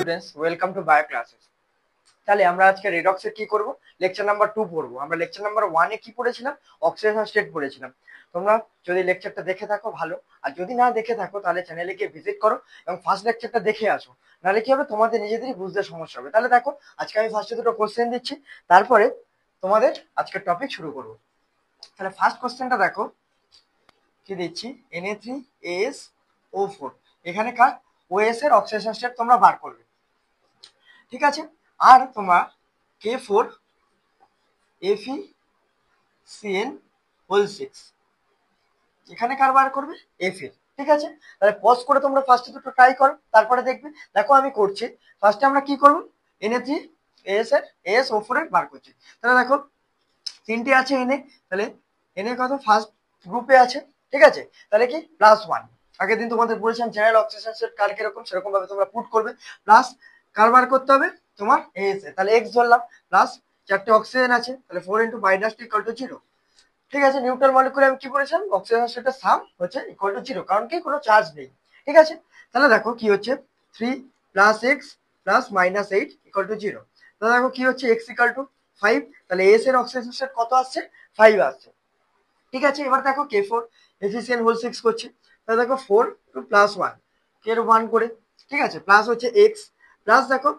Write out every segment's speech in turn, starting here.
Students, welcome to bio classes. তাহলে আমরা আজকে রেডক্সের কি করব, লেকচার নাম্বার 2 পড়বো। আমরা লেকচার নাম্বার 1 এ কি পড়েছিলাম, অক্সিডেশন স্টেট পড়েছিলাম। তোমরা যদি লেকচারটা দেখে থাকো ভালো, আর যদি না দেখে থাকো তাহলে চ্যানেলে গিয়ে ভিজিট করো এবং ফার্স্ট লেকচারটা দেখে আসো। নাহলে কি হবে, তোমাদের নিজেদেরই বুঝতে সমস্যা হবে। তাহলে দেখো, আজকে আমি ফার্স্টে দুটো কোশ্চেন দিচ্ছি, তারপরে তোমাদের আজকের টপিক শুরু করবো। তাহলে ফার্স্ট কোশ্চেনটা দেখো, কি দিচ্ছি, Na3AsO4। এখানে কার ওএস এর অক্সিডেশন স্টেট তোমরা বার করবে, ঠিক আছে। আর তোমার K4FeCN6 এখানে কার বার করবে, এফ এর, ঠিক আছে। তাহলে পজ করে তোমরা ফার্স্টে দুটো ট্রাই করো, তারপরে দেখবে। দেখো আমি করছি, ফার্স্টে আমরা কি করবো, Na3AsO4 এর বার করছি। তাহলে দেখো তিনটে আছে এনে, তাহলে এনে কত, ফার্স্ট গ্রুপে আছে, ঠিক আছে। তাহলে কি +1, আগের দিন তোমাদের বলেছিলাম জেনারেল অক্সিজেন সেট কার কিরকম, সেরকম ভাবে তোমরা পুট করবে। প্লাস কার বার করতে হবে, তোমার এস এ, তাহলে এক্স ধরলাম, প্লাস চারটে অক্সিজেন আছে, তাহলে 4 × -2 = 0, ঠিক আছে। নিউট্রাল মলিকুলে আমি কি বলেছিলাম, অক্সিজেন সেটের সাম হচ্ছে =0, কারণ কি কোনো চার্জ নেই, ঠিক আছে। তাহলে দেখো কি হচ্ছে, 3 + x + -8 = 0। তাহলে দেখো কি হচ্ছে, x = 5, তাহলে এস এর অক্সিজেন সেট কত আসছে, 5 আসছে, ঠিক আছে। এবার দেখো K4FeCN6 করছে, তাহলে দেখো 4 + 1 এর 1 করে, ঠিক আছে, প্লাস হচ্ছে x, প্লাস দেখো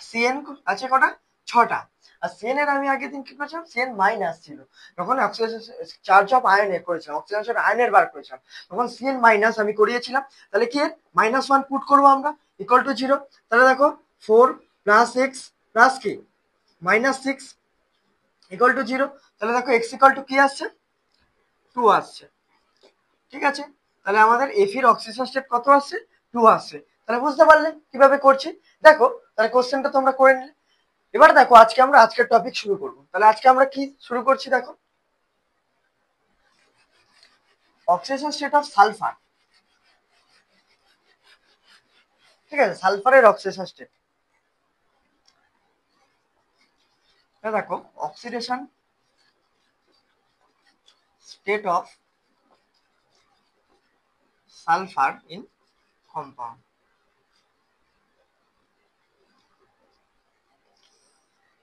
সিএন আছে কটা, 6টা। আর সিএন এর আমি আগের দিন কি করেছিলাম, সিএন মাইনাস ছিল, তখন অক্সিজেন চার্জ অফ আয়ন এর করেছিলাম, অক্সিজেন আয়নের বার করেছিলাম, তখন সিএন মাইনাস আমি করিয়েছিলাম। তাহলে কি -1 পুট করবো আমরা, =0। তাহলে দেখো 4 + x প্লাস কি -6 =0। তাহলে দেখো x কি আসছে, 2 আসছে, ঠিক আছে। তাহলে আমাদের এফ এর অক্সিজেন স্টেট কত আসছে, 2 আসছে। তাহলে বুঝতে পারলে কিভাবে করছি, দেখো। তাহলে কোশ্চেনটা তোমরা করে নিলে। এবার দেখো, আজকে আমরা আজকের টপিক শুরু করবো। তাহলে আজকে আমরা কি শুরু করছি, দেখো, অক্সিডেশন স্টেট অফ সালফার, ঠিক আছে, সালফারের অক্সিডেশন স্টেট। দেখো, oxidation state of sulphur in compound,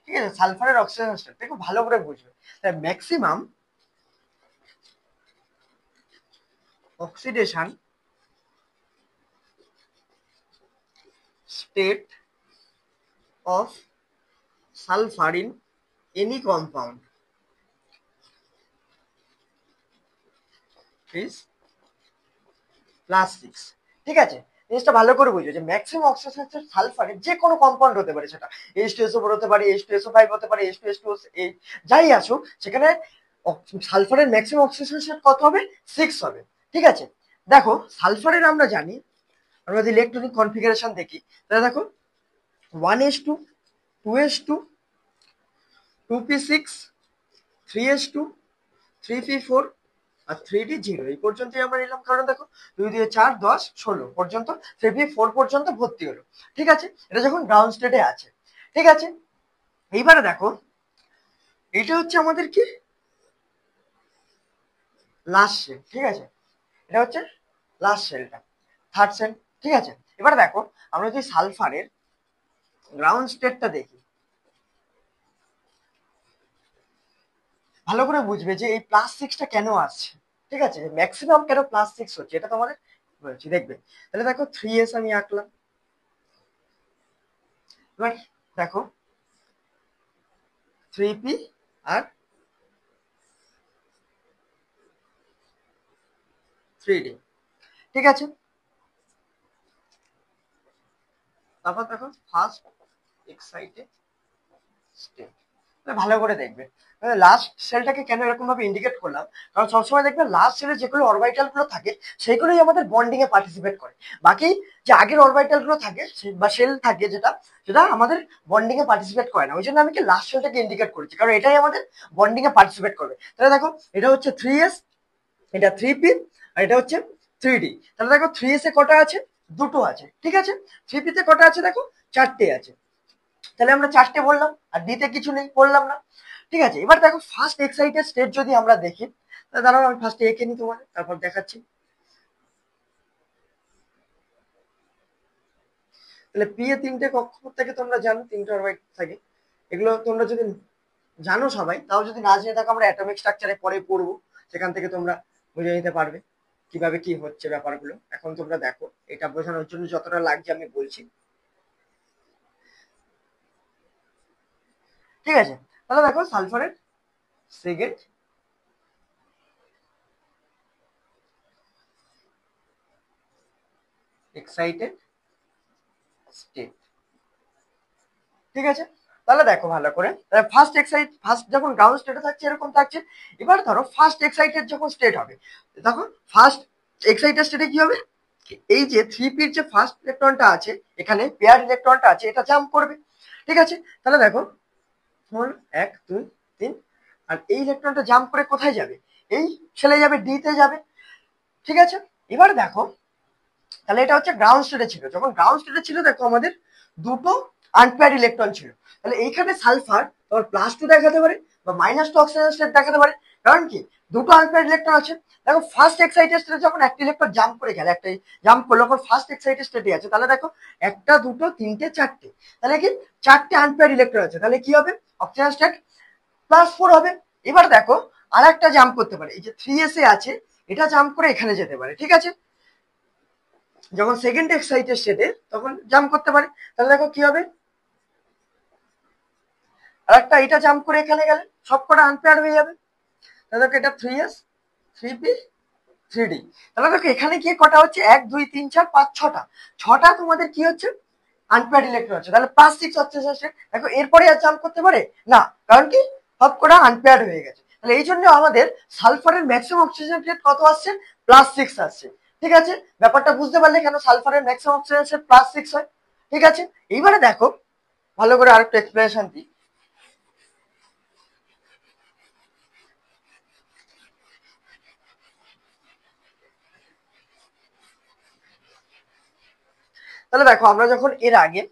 ঠিক আছে। সালফারের অক্সিডেশন স্টেট দেখো ভালো করে বুঝবে। Maximum oxidation state of sulphur in any compound is +6, ঠিক আছে। জিনিসটা ভালো করে বুঝবে যে ম্যাক্সিমাম অক্সিডেশন সালফারের যে কোনো কম্পাউন্ড হতে পারে, সেটা H2SO4 হতে পারে, H2SO5 হতে পারে, H2SO8, যাই আসুক সেখানে সালফারের ম্যাক্সিমাম অক্সিডেশন স্টেট কত হবে, 6 হবে, ঠিক আছে। দেখো সালফারের আমরা জানি, আমরা যদি ইলেকট্রনিক কনফিগারেশন দেখি, তাহলে দেখো 1s2 2s2 2p6 3s2 3p4 আর 3d0, এই পর্যন্তই আমরা নিলাম। কারণ দেখো 2 দিয়ে 4 10 16 পর্যন্ত, 3p4 পর্যন্ত ভর্তি হলো, ঠিক আছে। এটা যখন গ্রাউন্ড স্টেটে আছে, ঠিক আছে। এইবারে দেখো, এটা হচ্ছে আমাদের কি লাস্ট সেল, ঠিক আছে। এটা হচ্ছে লাস্ট সেলটা, থার্ড সেল, ঠিক আছে। এবারে দেখো, আমরা যদি সালফারের গ্রাউন্ড স্টেটটা দেখি, ভালো করে বুঝবে যে এই +6টা কেন আসছে, ঠিক আছে। ম্যাক্সিমাম কেন +6 হচ্ছে, এটা তোমাদের বলছি, দেখবে। তাহলে দেখো 3s আমি আঁকলাম, এবার দেখো 3p আর 3d, ঠিক আছে। তারপর দেখো ফার্স্ট এক্সাইটেড স্টেট, ভালো করে দেখবে। লাস্ট সেলটাকে কেন এরকম ভাবে ইন্ডিকেট করলাম, কারণ সবসময় দেখবে লাস্ট সেলে যেগুলো অরবিটাল গুলো থাকে সেগুলোই আমাদের বন্ডিং এ পার্টিসিপেট করে। বাকি যে আগের অরবিটাল গুলো থাকে বা সেল থাকে, যেটা সেটা আমাদের বন্ডিং এ পার্টিসিপেট করে না। ওই জন্য আমি কি লাস্ট সেলটাকে ইন্ডিকেট করেছি, কারণ এটাই আমাদের বন্ডিং এ পার্টিসিপেট করবে। তাহলে দেখো, এটা হচ্ছে 3s, এটা 3p, আর এটা হচ্ছে 3d। তাহলে দেখো 3s এ কটা আছে, দুটো আছে, ঠিক আছে। 3p তে কটা আছে, দেখো চারটে আছে, তাহলে আমরা চারটে বললাম, আর ডি তে কিছু নেই, বললাম না, ঠিক আছে। এবার দেখো ফার্স্ট এক্সাইটেড স্টেট যদি আমরা দেখি, তাহলে দাঁড়াও আমি ফার্স্টে এঁকে নিই তোমার, তারপর দেখাচ্ছি। তাহলে পি এ তিনটে কক্ষপথ থেকে তোমরা জানো, তিনটে অরবিট থাকে। এগুলো তোমরা যদি জানো সবাই, তাও যদি না জেনে থাকো আমরা অ্যাটমিক স্ট্রাকচারে পরে পড়বো, সেখান থেকে তোমরা বুঝে নিতে পারবে কিভাবে কি হচ্ছে ব্যাপারগুলো। এখন তোমরা দেখো, এটা বোঝানোর জন্য যতটা লাগছে আমি বলছি, ঠিক আছে? তাহলে দেখো সালফারের সেকেন্ড এক্সাইটেড স্টেট, ঠিক আছে? তাহলে দেখো ভালো করে, ফার্স্ট যখন গ্রাউন্ড স্টেটে থাকছে এরকম থাকছে। এবার ধরো ফার্স্ট এক্সাইটেড যখন স্টেট হবে, দেখো ফার্স্ট এক্সাইটেড স্টেটে কি হবে, এই যে 3p-র যে ফার্স্ট ইলেকট্রনটা আছে, এখানে পেয়ার ইলেকট্রনটা আছে, এটা জাম্প করবে, ঠিক আছে? তাহলে দেখো ধরুন 1 2 3, আর এই ইলেকট্রনটা জাম্প করে কোথায় যাবে, এই ছেলে যাবে ডি তে যাবে, ঠিক আছে? এবার দেখো, তাহলে এটা হচ্ছে গ্রাউন্ড স্টেটে ছিল। যখন গ্রাউন্ড স্টেটে ছিল দেখো আমাদের দুটো আনপেয়ার ইলেকট্রন ছিল। তাহলে এইখানে সালফার তোমার +2 দেখাতে পারে বা -2 অক্সিজেন স্টেট দেখাতে পারে, কারণ কি দুটো আনপেয়ার ইলেকট্রন আছে। দেখো ফার্স্ট এক্সাইটেড স্টেটে যখন একটা ইলেকট্রন জাম্প করে গেল, একটা জাম্প করলো, যখন ফার্স্ট এক্সাইটেড স্টেটে আছে, তাহলে দেখো একটা দুটো তিনটে চারটে, তাহলে কি চারটে আনপেয়ার ইলেকট্রন আছে, তাহলে কি হবে অক্সিজেন স্টেট +4 হবে। এবার দেখো আর একটা জাম্প করতে পারে, এই যে 3s এ আছে, এটা জাম্প করে এখানে যেতে পারে, ঠিক আছে? যখন সেকেন্ড এক্সাইটেড স্টেটে তখন জাম্প করতে পারে, তাহলে দেখো কি হবে, আর একটা এটা জাম্প করে এখানে গেলে সবকটা আনপেয়ার হয়ে যাবে। তাহলে দেখো এটা 3s 3p 3d। তাহলে দেখো এখানে কি কটা হচ্ছে, 1 2 3 4 5 6টা, ছটা তোমাদের কি হচ্ছে আনপেয়ার ইলেকট্রন হচ্ছে, তাহলে +6 হচ্ছে স্টেট। দেখো এরপরে আর জাম্প করতে পারে না, কারণ কি সবকটা আনপেয়ার হয়ে গেছে। তাহলে এই জন্য আমাদের সালফারের ম্যাক্সিমাম অক্সিজেন স্টেট কত আসছে, +6 আসছে, ঠিক আছে? ব্যাপারটা বুঝতে পারলে কেন সালফারের ম্যাক্সিমাম অক্সিজেন স্টেট +6 হয়, ঠিক আছে? এইবারে দেখো ভালো করে আরেকটু এক্সপ্লেনেশন দিই। তাহলে দেখো আমরা যখন এর আগে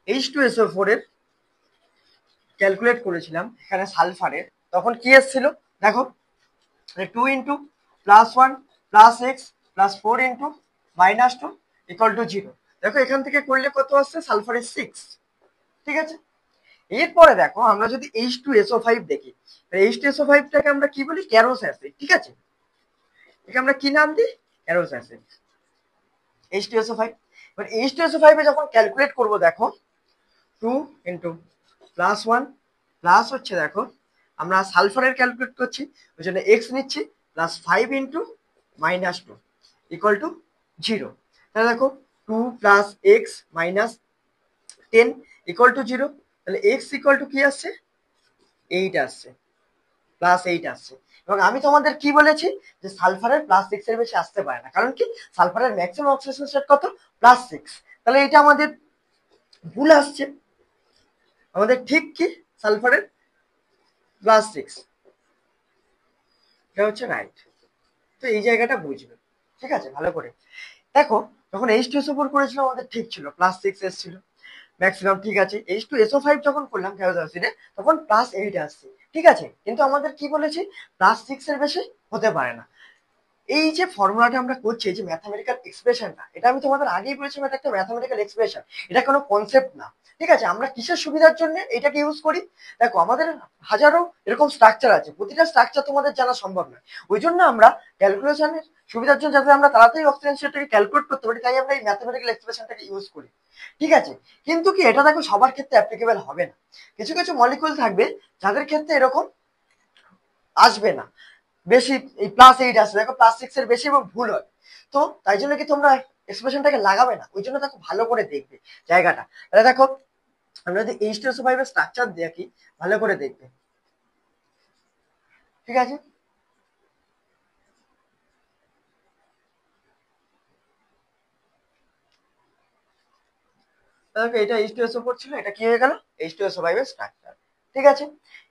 H2SO4 এর ক্যালকুলেট করেছিলাম এখানে সালফারের, তখন কি এসেছিল দেখো, 2 ইন্টু +1 +x +4 ইন্টু -2 = 0। দেখো এখান থেকে করলে কত আসছে, সালফারের 6, ঠিক আছে? এরপরে দেখো আমরা যদি H2SO5 দেখি, H2SO5টাকে আমরা কি বলি, ক্যারোস অ্যাসিড, ঠিক আছে? একে আমরা কি নাম দিই, ক্যারোস অ্যাসিড, H2SO5। এবার H2SO5 এ যখন ক্যালকুলেট করব, দেখো 2 ইন্টু +1 প্লাস হচ্ছে, দেখো আমরা সালফারের ক্যালকুলেট করছি, ওই জন্য এক্স নিচ্ছি, +5 ইন্টু -2 = 0। তাহলে দেখো 2 + x -10 = 0। তাহলে x কি আসছে, 8 আসছে, +8 আসছে। এবং আমি তোমাদের কি বলেছি, যে সালফারের +6 এর বেশি আসতে পারে না, কারণ কি সালফারের ম্যাক্সিমাম অক্সিজেন স্টেট কত, +6। তাহলে এটা আমাদের ভুল আসছে, আমাদের ঠিক কি সালফারের +6, এটা হচ্ছে রাইট। তো এই জায়গাটা বুঝবে, ঠিক আছে ভালো করে। দেখো যখন H2SO4 করেছিলাম আমাদের ঠিক ছিল, +6 এসেছিল ম্যাক্সিমাম, ঠিক আছে? H2SO5 যখন করলাম ক্যারোস অ্যাসিডে, তখন +8 আসছে, ঠিক আছে? কিন্তু আমাদের কি বলেছি, +6 এর বেশি হতে পারে না। এই যে ফর্মুলাটা আমরা করছি, এই যে ম্যাথামেটিক্যাল এক্সপ্রেশনটা, এটা আমি তোমাদের আগেই বলেছিলাম, এটা একটা ম্যাথামেটিক্যাল এক্সপ্রেশন, এটা কোনো কনসেপ্ট না, ঠিক আছে? আমরা কিসের সুবিধার জন্য এটাকে ইউজ করি, দেখো আমাদের হাজারো এরকম স্ট্রাকচার আছে, প্রতিটা স্ট্রাকচার তোমাদের জানা সম্ভব নয়, ওই জন্য আমরা ক্যালকুলেশনের সুবিধার জন্য, যাতে আমরা তাড়াতাড়ি অক্সিজেন স্টেটটাকে ক্যালকুলেট করতে পারি, তাই আমরা এই ম্যাথামেটিক্যাল এক্সপ্রেশনটাকে ইউজ করি, ঠিক আছে? কিন্তু কি এটা দেখো সবার ক্ষেত্রে অ্যাপ্লিকেবল হবে না, কিছু কিছু মলিকুল থাকবে যাদের ক্ষেত্রে এরকম আসবে না, বেশি এই +8 আসে, দেখো +6 এর বেশি এবং ভুল হয়। তো তাই জন্য কি তোমরা এক্সপ্রেশনটাকে লাগাবে না, ওই জন্য দেখো ভালো করে দেখবে জায়গাটা। তাহলে দেখো আমরা যদি H2SO5 এর স্ট্রাকচার দেখি, ভালো করে দেখবে, ঠিক আছে? দেখো এটা H2SO4 ছিল, এটা কি হয়ে গেল, H2SO5 এর স্ট্রাকচার, ঠিক আছে?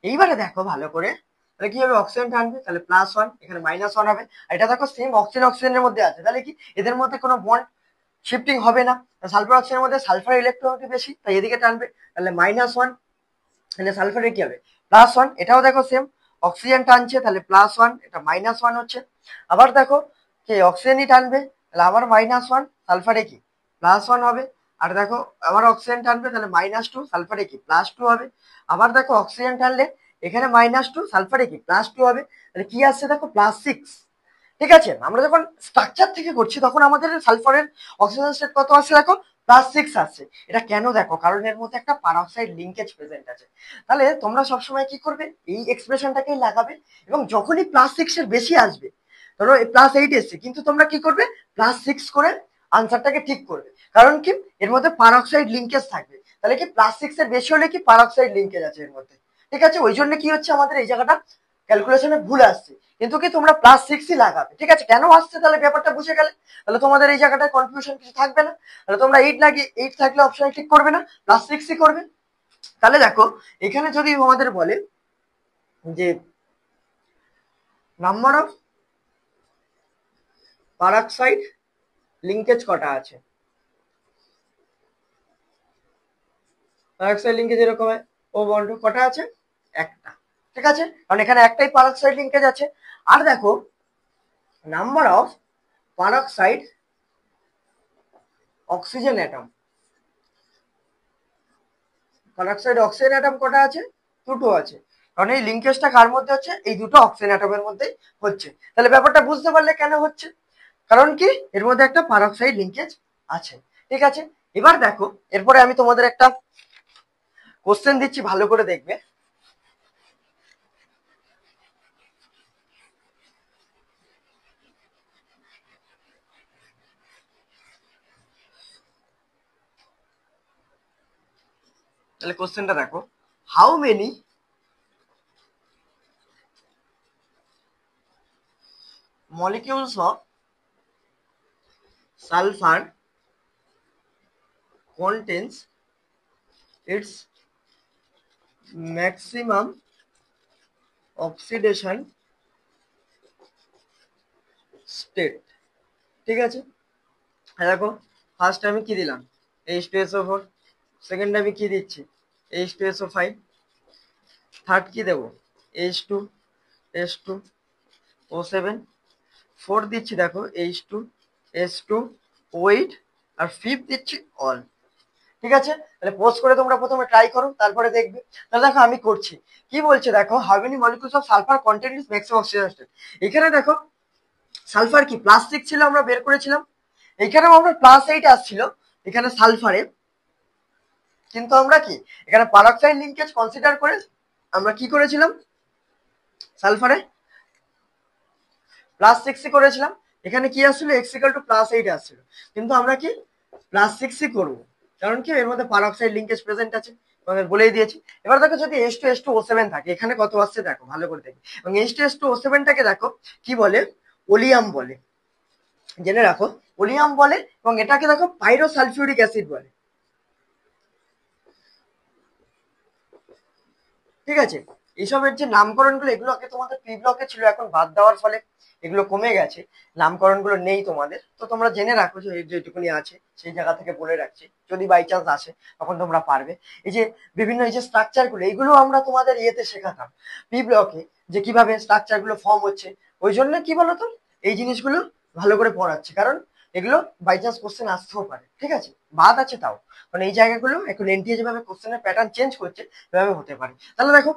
এইবারে দেখো ভালো করে, তাহলে কি হবে, অক্সিজেন টানবে, তাহলে +1, এখানে -1 হবে, আর এটা দেখো সেম অক্সিজেন অক্সিজেনের মধ্যে আছে, তাহলে কি এদের মধ্যে কোনো বন্ড শিফটিং হবে না। সালফার অক্সিজেনের মধ্যে সালফারের ইলেকট্রনিটি বেশি, তাই এদিকে টানবে, তাহলে -1, তাহলে সালফারের কি হবে, +1। এটাও দেখো সেম অক্সিজেন টানছে, তাহলে +1, এটা -1 হচ্ছে। আবার দেখো কি অক্সিজেনই টানবে, তাহলে আবার -1, সালফারে কি +1 হবে, আর দেখো আবার অক্সিজেন টানবে, তাহলে -2 সালফারে কি +2 হবে। আবার দেখো অক্সিজেন টানলে এখানে -2 সালফারে কি +2 হবে, তাহলে কি আসছে দেখো +6। ঠিক আছে, আমরা যখন স্ট্রাকচার থেকে করছি তখন আমাদের সালফারের অক্সিজেন স্টেট কত আসছে দেখো +6 আসছে। এটা কেন দেখো, কারণ এর মধ্যে একটা পারঅক্সাইড লিঙ্কেজ প্রেজেন্ট আছে। তাহলে তোমরা সবসময় কি করবে, এই এক্সপ্রেশনটাকেই লাগাবে এবং যখনই +6 এর বেশি আসবে, ধরো +8 এসছে কিন্তু তোমরা কি করবে +6 করে আনসারটাকে ঠিক করবে। কারণ কি, এর মধ্যে পারঅক্সাইড লিঙ্কেজ থাকবে, তাহলে কি +6 এর বেশি হলে কি পারঅক্সাইড লিঙ্কেজ আছে এর মধ্যে। ঠিক আছে, ওই জন্য কি হচ্ছে আমাদের এই জায়গাটা ক্যালকুলেশনে ভুল আসছে, কিন্তু কি তোমরা +6ই লাগাবে। ঠিক আছে, কেন আসছে তাহলে ব্যাপারটা বুঝে গেলে, তাহলে তোমাদের এই জায়গাটায় কনফিউশন কিছু থাকবে না। তাহলে তোমরা 8 লাগিয়ে 8 থাকলে অপশন ঠিক করবে না, +6ই করবে। তাহলে দেখো এখানে যদি আমাদের বলে যে নাম্বার অফ পারঅক্সাইড লিঙ্কেজ কটা আছে, পারঅক্সাইড লিঙ্কেজ এরকম ও বন্ড কটা আছে, একটা। ঠিক আছে, কারণ এখানে একটাই পারঅক্সাইড লিঙ্কেজ আছে। আর দেখো number of peroxide oxygen atom, peroxide oxygen atom কটা আছে, দুটো আছে। কারণ এই লিঙ্কেজটা কার মধ্যে হচ্ছে, এই দুটো অক্সিজেন অ্যাটমের মধ্যেই হচ্ছে। তাহলে ব্যাপারটা বুঝতে পারলে কেন হচ্ছে, কারণ কি এর মধ্যে একটা পারঅক্সাইড লিঙ্কেজ আছে। ঠিক আছে, এবার দেখো এরপরে আমি তোমাদের একটা কোশ্চেন দিচ্ছি, ভালো করে দেখবে। তাহলে কোশ্চেনটা দেখো, how many molecules of sulfur contains its maximum oxidation state। ঠিক আছে, দেখো ফার্স্ট আমি কি দিলাম H2SO4, সেকেন্ড আমি কি দিচ্ছি H2SO5, থার্ড কি দেবো H2S2O7, ফোর্থ দিচ্ছি দেখো H2S2O8, আর ফিফথ দিচ্ছি অল। ঠিক আছে, তাহলে পোস্ট করে তোমরা প্রথমে ট্রাই করো, তারপরে দেখবে। তাহলে দেখো আমি করছি, কি বলছে দেখো, how many molecules of sulphur content is maximum oxygen state. এখানে দেখো সালফার কি +6 ছিল, আমরা বের করেছিলাম। এখানেও আমরা +8 আসছিল এখানে সালফারে, কিন্তু আমরা কি এখানে পারঅক্সাইড লিঙ্কেজ কনসিডার করে আমরা কি করেছিলাম, সালফারে +6ই করেছিলাম। এখানে কি আসছিল x=+8 আসছিল, কিন্তু আমরা কি +6ই করবো, কারণ কি এর মধ্যে পারঅক্সাইড লিঙ্কেজ প্রেজেন্ট আছে, তোমাদের বলেই দিয়েছি। এবার দেখো যদি H2S2O7 থাকে, এখানে কত আসছে দেখো ভালো করে দেখো, এবং H2SO7টাকে দেখো কি বলে, ওলিয়াম বলে, জেনে রাখো ওলিয়াম বলে, এবং এটাকে দেখো পাইরোসালফিউরিক অ্যাসিড বলে। ঠিক আছে, এইসবের যে নামকরণগুলো এগুলো আগে তোমাদের পি ব্লকে ছিল, এখন বাদ দেওয়ার ফলে এগুলো কমে গেছে, নামকরণগুলো নেই তোমাদের। তো তোমরা জেনে রাখো যে যেটুকুনি আছে সেই জায়গা থেকে বলে রাখছি, যদি বাই চান্স আসে তখন তোমরা পারবে। এই যে বিভিন্ন এই যে স্ট্রাকচারগুলো, এইগুলো আমরা তোমাদের ইয়েতে শেখাতাম পি ব্লকে, যে কিভাবে স্ট্রাকচারগুলো ফর্ম হচ্ছে। ওই জন্য কি বলতো এই জিনিসগুলো ভালো করে পড়াচ্ছি, কারণ এগুলো বাই চান্স কোশ্চেন আসতেও পারে। ঠিক আছে, বাদ আছে তাও, কারণ এই জায়গাগুলো এখন এনটিএ যেভাবে কোশ্চেনের প্যাটার্ন চেঞ্জ করছে এভাবে হতে পারে। তাহলে দেখো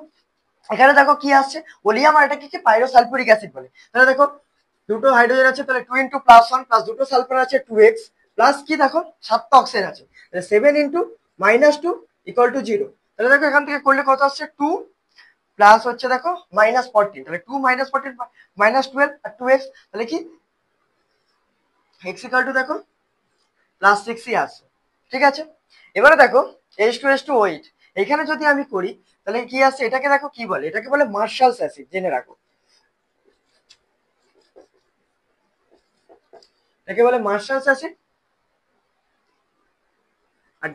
এখানে দেখো কি আসছে, ওলিয়াম, আর এটাকে কি পাইরোসালফুরিক অ্যাসিড বলে। তাহলে দেখো দুটো হাইড্রোজেন আছে, তাহলে 2 × +1 প্লাস দুটো সালফার আছে 2x, প্লাস কি দেখো 7টা অক্সিজেন আছে, 7 × -2 = 0। তাহলে দেখো এখান থেকে করলে কত আসছে, 2 প্লাস হচ্ছে দেখো -14, তাহলে 2 -14 -12 আর 2x, তাহলে কি x দেখো +6ই আসছে। ঠিক আছে, এবারে দেখো H2S2O8, এখানে যদি আমি করি তাহলে কি আসছে, এটাকে দেখো কি বলে, এটাকে বলে মার্শালস অ্যাসিড, জেনে রাখো এটাকে বলে মার্শালস অ্যাসিড। আর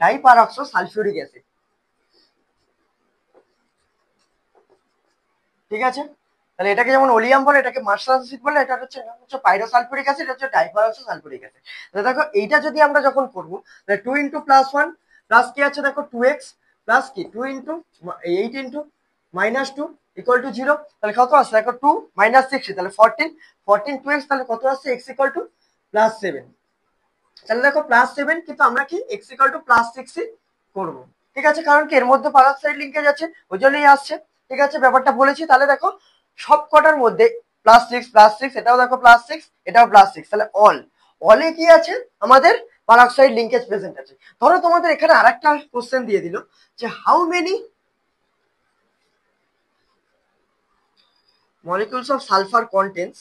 ডাইপারঅক্সো সালফিউরিক অ্যাসিড। ঠিক আছে, তাহলে এটাকে যেমন ওলিয়াম বলে, এটাকে মার্শাল অ্যাসিড বলে, এটা হচ্ছে পাইরোসালফুরিক অ্যাসিড, হচ্ছে ডাইপারঅক্সো সালফিউরিক অ্যাসিড। তাহলে দেখো এইটা যদি আমরা যখন করবো, তাহলে 2 × +1 প্লাস কি আছে দেখো 2x, প্লাস কি 2 × 8 × -2 = 0। তাহলে কত আসছে দেখো 2 - 60, তাহলে 14 2x, তাহলে কত আসছে x = +7। তাহলে দেখো +7, কিন্তু আমরা কি x = +6 করবো, ঠিক আছে, কারণ কি এর মধ্যে পারক্সাইড লিঙ্কেজ আছে, ওই জন্যই আসছে, ঠিক আছে, ব্যাপারটা বলেছি। তাহলে দেখো সব কটার মধ্যে +6 এটাও দেখো +6, এটাও +6, তাহলে অলে কি আছে আমাদের পারক্সাইড লিঙ্কেজ প্রেজেন্ট আছে। ধরো তোমাদের এখানে আরেকটা কোশ্চেন দিয়ে দিল যে how many molecules of sulfur contains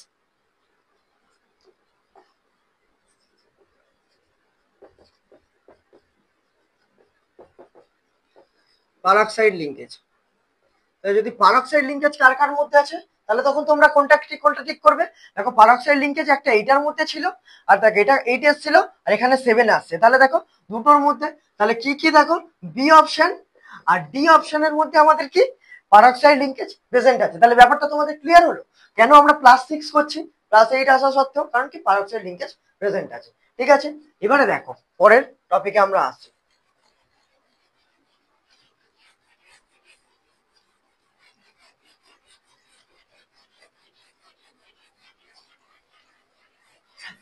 peroxide linkage. যদি পারক্সাইড লিঙ্কেজ কার কার মধ্যে আছে, তাহলে তখন তোমরা কোনটা ঠিক করবে। দেখো পারক্সাইড লিঙ্কেজ একটা এইটার মধ্যে ছিল, আর দেখো এটা 8 এসেছিল, আর এখানে 7 আসছে, তাহলে দেখো দুটোর মধ্যে, তাহলে কি কি দেখো বি অপশন আর ডি অপশনের মধ্যে আমাদের কি পারক্সাইড লিঙ্কেজ প্রেজেন্ট আছে। তাহলে ব্যাপারটা তোমাদের ক্লিয়ার হলো কেন আমরা +6 করছি +8 আসা সত্ত্বেও, কারণ কি পারক্সাইড লিঙ্কেজ প্রেজেন্ট আছে। ঠিক আছে, এবারে দেখো পরের টপিকে আমরা আসছি।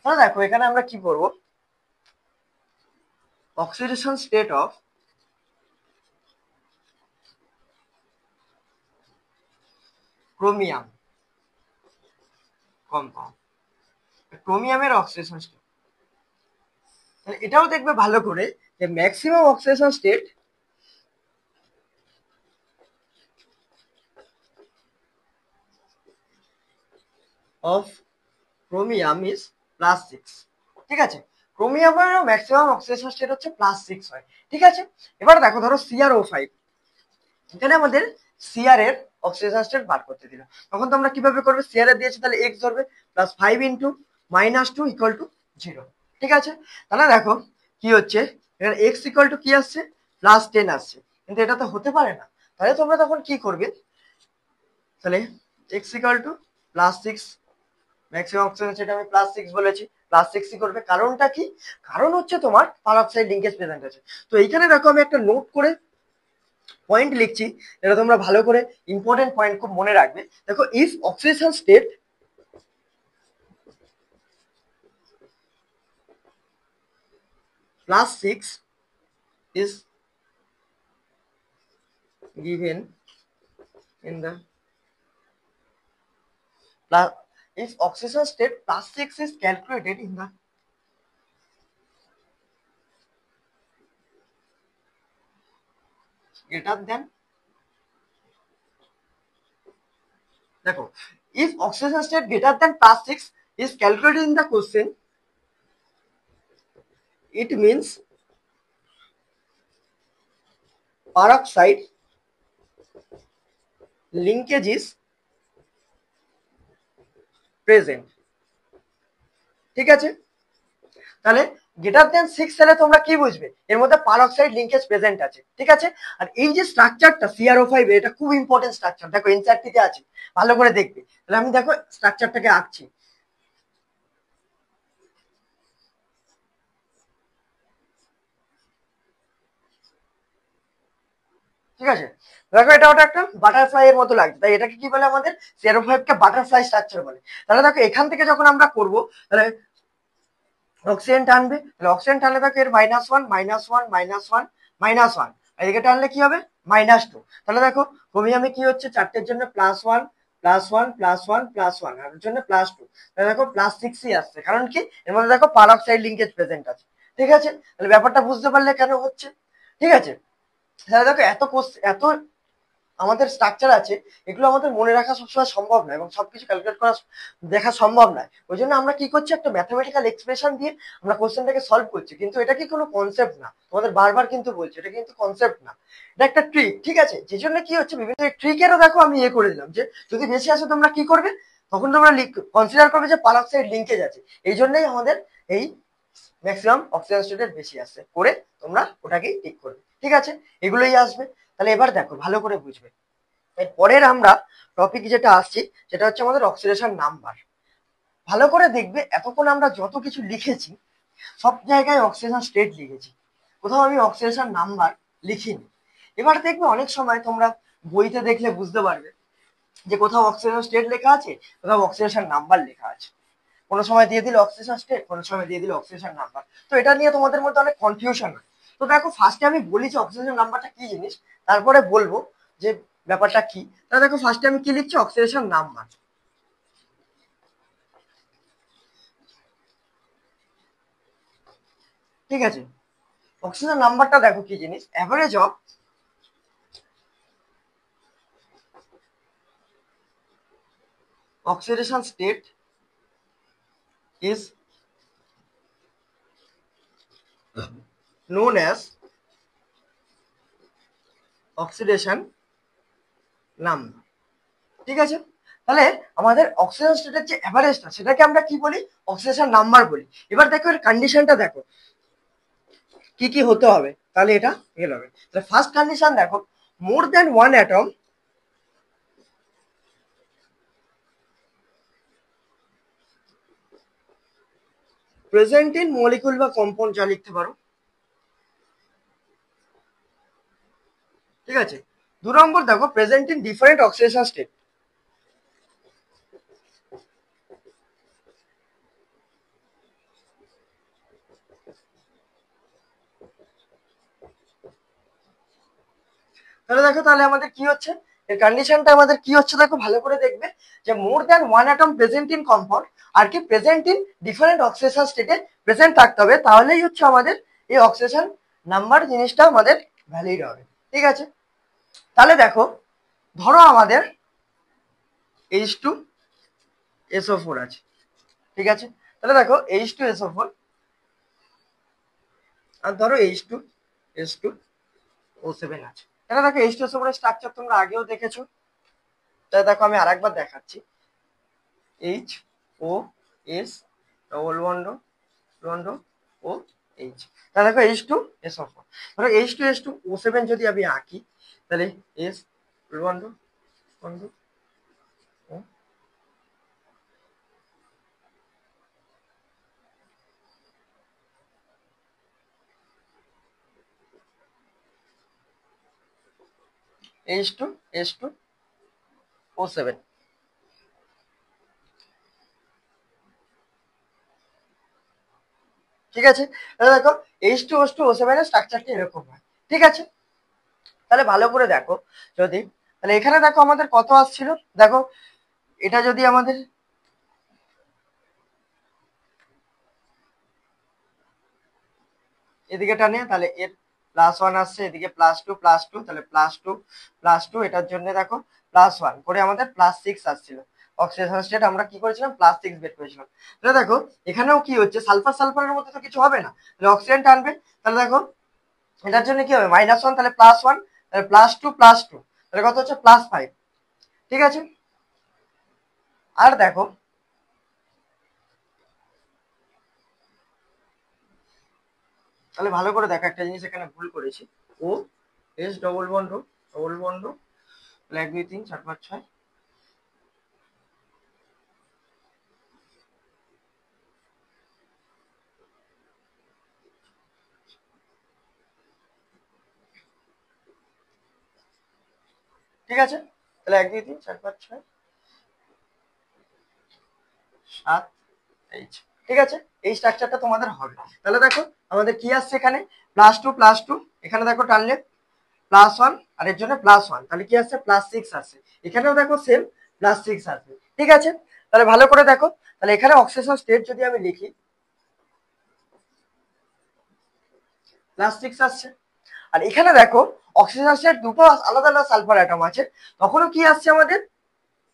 তাহলে দেখো এখানে আমরা কি করবো, oxidation state of chromium compound, ক্রোমিয়ামের অক্সিডেশন স্টেট। এটাও দেখবে ভালো করে যে maximum oxidation state of chromium is +6। ঠিক আছে, ক্রোমিয়ামের ম্যাক্সিমাম অক্সিডেশন স্টেট হচ্ছে +6 হয়। ঠিক আছে, এবার দেখো ধরো CrO5, এখানে আমাদের সিআর এর অক্সিডেশন স্টেট বার করতে দিল, তখন তোমরা কিভাবে করবে, সিআর এর দিয়েছে তাহলে x ধরবে, +5 * -2 = 0। ঠিক আছে, তাহলে দেখো কি হচ্ছে, এখানে x = কি আসছে, +10 আসছে, কিন্তু এটা তো হতে পারে না। তাহলে তোমরা তখন কি করবে, তাহলে x = +6, ম্যাক্সিমাম অক্সিডেশন স্টেট আমি +6 বলেছি, +6ই করবে। কারণটা কি, কারণ হচ্ছে তোমার পারক্সাইড লিঙ্কেজ প্রেজেন্ট আছে। তো এইখানে দেখো আমি একটা নোট করে পয়েন্ট লিখছি, এটা তোমরা ভালো করে ইম্পর্টেন্ট পয়েন্ট খুব মনে রাখবে। দেখো if oxidation state +6 is given in the if oxidation state +6 is calculated in the greater than, দেখো if oxidation state greater than +6 is calculated in the question, it means peroxide linkage is present। ঠিক আছে, তাহলে greater than 6 হলে তোমরা কি বুঝবে, এর মধ্যে পারক্সাইড লিঙ্কেজ প্রেজেন্ট আছে। ঠিক আছে, আর এই যে স্ট্রাকচারটা CrO5 এটা খুব ইম্পর্টেন্ট স্ট্রাকচার, দেখো এনসিইআরটি তে আছে, ভালো করে দেখবে। তাহলে আমি দেখো স্ট্রাকচারটাকে আঁকছি। ঠিক আছে, দেখো এটা ওটা একটা বাটারফ্লাই এর মতো লাগছে, তাই এটাকে কি বলে, আমাদের CrO5 কে বাটারফ্লাই স্ট্রাকচার বলে। তাহলে দেখো এখান থেকে যখন আমরা করব, তাহলে অক্সিজেন টানবে, তাহলে অক্সিজেন টানলে দেখো এর -1 -1 -1 -1, আর এদিকে টানলে কি হবে, -2। তাহলে দেখো ক্রোমিয়ামে কি হচ্ছে, চারটের জন্য +1 +1 +1 +1, আর এর জন্য +2, তাহলে দেখো +6ই আসছে, কারণ কি এর মধ্যে দেখো পারক্সাইড লিঙ্কেজ প্রেজেন্ট আছে। ঠিক আছে, তাহলে ব্যাপারটা বুঝতে পারলে কেন হচ্ছে। ঠিক আছে, তাহলে দেখো এত আমাদের স্ট্রাকচার আছে, এগুলো আমাদের মনে রাখা সবসময় সম্ভব নয়, এবং সবকিছু ক্যালকুলেট করা দেখা সম্ভব নয়। ওই জন্য আমরা কি করছি, একটা ম্যাথমেটিক্যাল এক্সপ্রেশন দিয়ে আমরা কোশ্চেনটাকে সলভ করছি, কিন্তু এটা কি কোনো কনসেপ্ট না, তোমাদের বারবার কিন্তু বলছি এটা কিন্তু কনসেপ্ট না, এটা একটা ট্রিক। ঠিক আছে, যে জন্য কি হচ্ছে, বিভিন্ন ট্রিকেরও দেখো আমি করে দিলাম, যে যদি বেশি আসে তোমরা কি করবে, তখন তোমরা কনসিডার করবে যে পারক্সাইড লিঙ্কেজ আছে, এই জন্যই আমাদের এই ম্যাক্সিমাম অক্সিজেন স্টেটের বেশি আসছে, করে তোমরা ওটাকেই ঠিক করবে। ঠিক আছে, এগুলোই আসবে। তাহলে এবার দেখো ভালো করে বুঝবে, এরপরের আমরা টপিক যেটা আসছি সেটা হচ্ছে আমাদের অক্সিডেশন নাম্বার। ভালো করে দেখবে, এতক্ষণ আমরা যত কিছু লিখেছি সব জায়গায় অক্সিডেশন স্টেট লিখেছি, কোথাও আমি অক্সিডেশন নাম্বার লিখিনি। এবার দেখবে অনেক সময় তোমরা বইতে দেখলে বুঝতে পারবে যে কোথাও অক্সিডেশন স্টেট লেখা আছে, কোথাও অক্সিডেশন নাম্বার লেখা আছে। কোনো সময় দিয়ে দিল অক্সিডেশন স্টেট, কোনো সময় দিয়ে দিল অক্সিডেশন নাম্বার। তো এটা নিয়ে তোমাদের মধ্যে অনেক কনফিউশন হয়। তো দেখো ফার্স্টে আমি বলি যে অক্সিডেশন নাম্বারটা কি জিনিস, তারপরে বলবো যে ব্যাপারটা কি। তাহলে দেখো ফার্স্টে আমি কি লিখছি, অক্সিডেশন নাম্বার। ঠিক আছে, অক্সিজেন নাম্বারটা দেখো কি জিনিস, average of oxidation state is known as oxidation number। ঠিক আছে, তাহলে আমাদের অক্সিজেন স্টেটের যে অ্যাভারেজটা সেটাকে আমরা কি বলি, অক্সিডেশন নাম্বার বলি। এবার দেখো এর কন্ডিশনটা দেখো কি কি হতে হবে, তাহলে এটা ফেল হবে। তাহলে ফার্স্ট কন্ডিশন দেখো, মোর than one atom present in molecule বা কম্পাউন্ড, যা লিখতে পারো। ঠিক আছে, 2 নম্বর দেখো present in different oxidation state. তাহলে দেখো তাহলে আমাদের কি হচ্ছে, এর কন্ডিশনটা আমাদের কি হচ্ছে দেখো ভালো করে দেখবে, যে more than one atom present in compound আর কি প্রেজেন্ট ইন ডিফারেন্ট অক্সিডেশন স্টেটে প্রেজেন্ট থাকতে হবে, তাহলেই হচ্ছে আমাদের এই অক্সিডেশন নাম্বার জিনিসটা আমাদের ভ্যালিড হবে। ঠিক আছে, তাহলে দেখো ধরো আমাদের H2SO4 আছে। ঠিক আছে, তাহলে দেখো H2SO4 আর ধরো H2S2O7 আছে। এটা দেখো H2SO4 এর স্ট্রাকচার তোমরা আগেও দেখেছো, তাহলে দেখো আমি আরেকবার দেখাচ্ছি। HOS ডবল বন্ড ও H, তাহলে দেখো H2SO4, ধরো H2S2O7 যদি আমি আঁকি, তাহলে S বন্ড বন্ড ও H2S2O7। ঠিক আছে, তাহলে দেখো H2S2O7 এর স্ট্রাকচারটা এরকম হয়। ঠিক আছে, তাহলে ভালো করে দেখো, যদি তাহলে এখানে দেখো আমাদের কত আসছিল, দেখো এটা যদি আমাদের এদিকে টানে তাহলে এর +1 আসছে, এদিকে +2 তাহলে +2 এটার জন্য দেখো +1 করে আমাদের +6 আসছিল। অক্সিডেশন স্টেট আমরা কি করেছিলাম, +6 বের করেছিলাম। তাহলে দেখো এখানেও কি হচ্ছে, সালফার সালফারের মধ্যে তো কিছু হবে না, তাহলে অক্সিজেন টানবে। তাহলে দেখো এটার জন্য কি হবে, -1 তাহলে +1 তাহলে +2 তাহলে কত হচ্ছে +5। ঠিক আছে, আর দেখো তাহলে ভালো করে দেখো একটা জিনিস এখানে ভুল করেছি, ও এস ডবল বন্ড 1 2 3 4 5 6। ঠিক আছে, তাহলে 1 2 3 4 5 6 7 8। ঠিক আছে, এই স্ট্রাকচারটা তোমাদের হবে। তাহলে দেখো আমাদের কি আসছে এখানে, +2 এখানে দেখো টানলে +1 আর এর জন্য +1, তাহলে কি আসছে +6 আসছে। এখানেও দেখো সেম +6 আসবে। ঠিক আছে, তাহলে ভালো করে দেখো, তাহলে এখানে অক্সিডেশন স্টেট যদি আমি লিখি +6 আসছে, আর এখানে দেখো অক্সিজেন স্টেট দুটো আলাদা আলাদা সালফার অ্যাটম আছে, তখনও কি আসছে আমাদের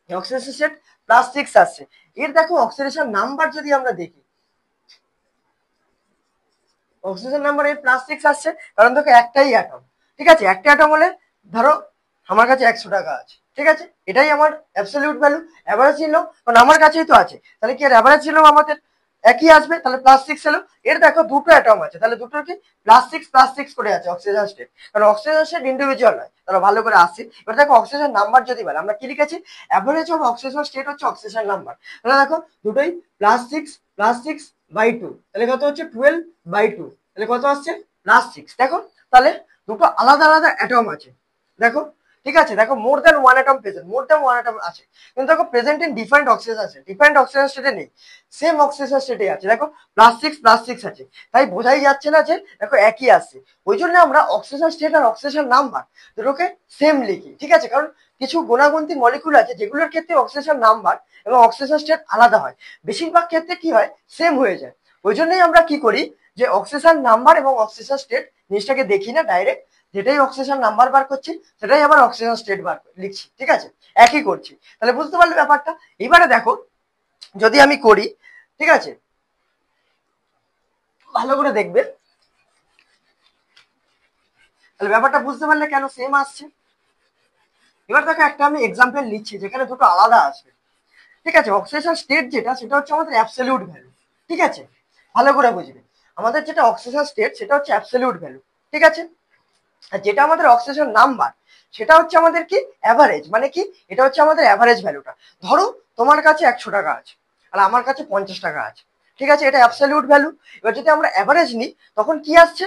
অক্সিডেশন স্টেট +6 আসছে। এর দেখো অক্সিডেশন নাম্বার যদি আমরা দেখি, অক্সিজেন নাম্বার এর +6 আসছে, কারণ দেখো একটাই অ্যাটম। ঠিক আছে, একটা অ্যাটম হলে ধরো আমার কাছে 100 টাকা আছে। ঠিক আছে, এটাই আমার অ্যাবসলিউট ভ্যালু, অ্যাভারেজ ছিল কারণ আমার কাছেই তো আছে, তাহলে কি এর অ্যাভারেজ ছিল আমাদের একই আসবে, তাহলে +6 এলো। এর দেখো দুটো অ্যাটম আছে, তাহলে দুটোর কি +6 করে আছে অক্সিজেন স্টেট, কারণ অক্সিজেন স্টেট ইন্ডিভিজুয়াল নয়। তাহলে ভালো করে আসছি, এবার দেখো অক্সিজেন নাম্বার যদি বলে আমরা কি লিখেছি, অ্যাভারেজ অফ অক্সিজেন স্টেট হচ্ছে অক্সিজেন নাম্বার। তাহলে দেখো দুটোই +6 +6/2, তাহলে কত হচ্ছে 12/2, তাহলে কত আসছে +6। দেখো তাহলে দুটো আলাদা আলাদা অ্যাটম আছে, দেখো ঠিক আছে, দেখো মোর দ্যান ওয়ান অ্যাটম প্রেজেন্ট, মোর দ্যান ওয়ান অ্যাটম আছে, কিন্তু দেখো প্রেজেন্ট ইন ডিফারেন্ট অক্সিজেন আছে, ডিফারেন্ট অক্সিজেন স্টেটে নেই, সেম অক্সিজেন স্টেটে আছে। দেখো +6 আছে, তাই বোঝাই যাচ্ছে না যে দেখো একই আসছে। ওই জন্য আমরা অক্সিজেন স্টেট আর অক্সিজেন নাম্বার দুটোকে সেম লিখি, ঠিক আছে, কারণ কিছু গুণাগুন্তি মলিকুল আছে যেগুলোর ক্ষেত্রে অক্সিজেন নাম্বার এবং অক্সিজেন স্টেট আলাদা হয়, বেশিরভাগ ক্ষেত্রে কি হয় সেম হয়ে যায়। ওই জন্যই আমরা কি করি যে অক্সিজেন নাম্বার এবং অক্সিজেন স্টেট জিনিসটাকে দেখি না, ডাইরেক্ট যেটাই অক্সিজেন নাম্বার বার করছি সেটাই আবার অক্সিজেন স্টেট বার লিখছি, ঠিক আছে, একই করছি। তাহলে বুঝতে পারলে ব্যাপারটা। এবারে দেখো যদি আমি করি, ঠিক আছে, ভালো করে দেখবে, তাহলে ব্যাপারটা বুঝতে পারলে কেন সেম আসছে। এবার দেখো একটা আমি এক্সাম্পল নিচ্ছি যেখানে দুটো আলাদা আসবে, ঠিক আছে। অক্সিজেন স্টেট যেটা সেটা হচ্ছে আমাদের অ্যাবসলিউট ভ্যালু, ঠিক আছে, ভালো করে বুঝবে। আমাদের যেটা অক্সিজেন স্টেট সেটা হচ্ছে অ্যাবসলিউট ভ্যালু, ঠিক আছে। আর যেটা আমাদের অক্সিজেন নাম্বার সেটা হচ্ছে আমাদের কি অ্যাভারেজ, মানে কি এটা হচ্ছে আমাদের অ্যাভারেজ ভ্যালুটা। ধরো তোমার কাছে 100 টাকা আছে আর আমার কাছে 50 টাকা আছে, ঠিক আছে, এটা অ্যাবসলিউট ভ্যালু। এবার যদি আমরা অ্যাভারেজ নিই তখন কি আসছে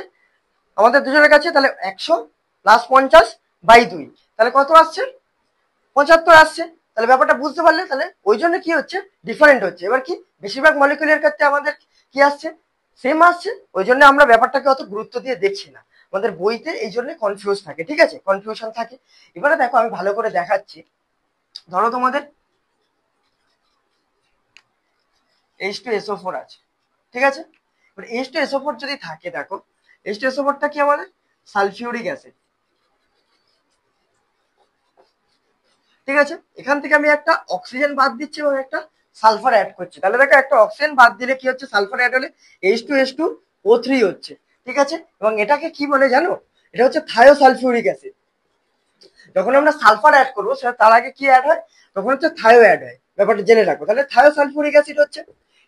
আমাদের দুজনের কাছে, তাহলে 100 + 50/2, তাহলে কত আসছে 75 আসছে। তাহলে ব্যাপারটা বুঝতে পারলে, তাহলে ওই জন্য কি হচ্ছে ডিফারেন্ট হচ্ছে। এবার কি বেশিরভাগ মলিকুলের ক্ষেত্রে আমাদের কি আসছে সেম আসছে, ওই জন্য আমরা ব্যাপারটাকে অত গুরুত্ব দিয়ে দেখছি না, আমাদের বইতে এই জন্য কনফিউজ থাকে, ঠিক আছে, কনফিউশন থাকে। এবারে দেখো আমি ভালো করে দেখাচ্ছি, ধরো তোমাদের H2SO4 আছে, ঠিক আছে। এবার H2SO4 যদি থাকে, দেখো H2SO4টা কি আমাদের সালফিউরিক অ্যাসিড, ঠিক আছে। এখান থেকে আমি একটা অক্সিজেন বাদ দিচ্ছি এবং একটা সালফার অ্যাড করছি, তাহলে দেখো একটা অক্সিজেন বাদ দিলে কি হচ্ছে সালফার অ্যাড হলে H2SO3 হচ্ছে, ঠিক আছে। এবং এটাকে কি বলে জানো, এটা হচ্ছে থায়োসালফিউরিক অ্যাসিড। যখন আমরা সালফার অ্যাড করবো সেটা তার আগে কি অ্যাড হয়, তখন হচ্ছে থায়ো অ্যাড হয়, ব্যাপারটা জেনে রাখো। তাহলে থায়োসালফিউরিক অ্যাসিড হচ্ছে।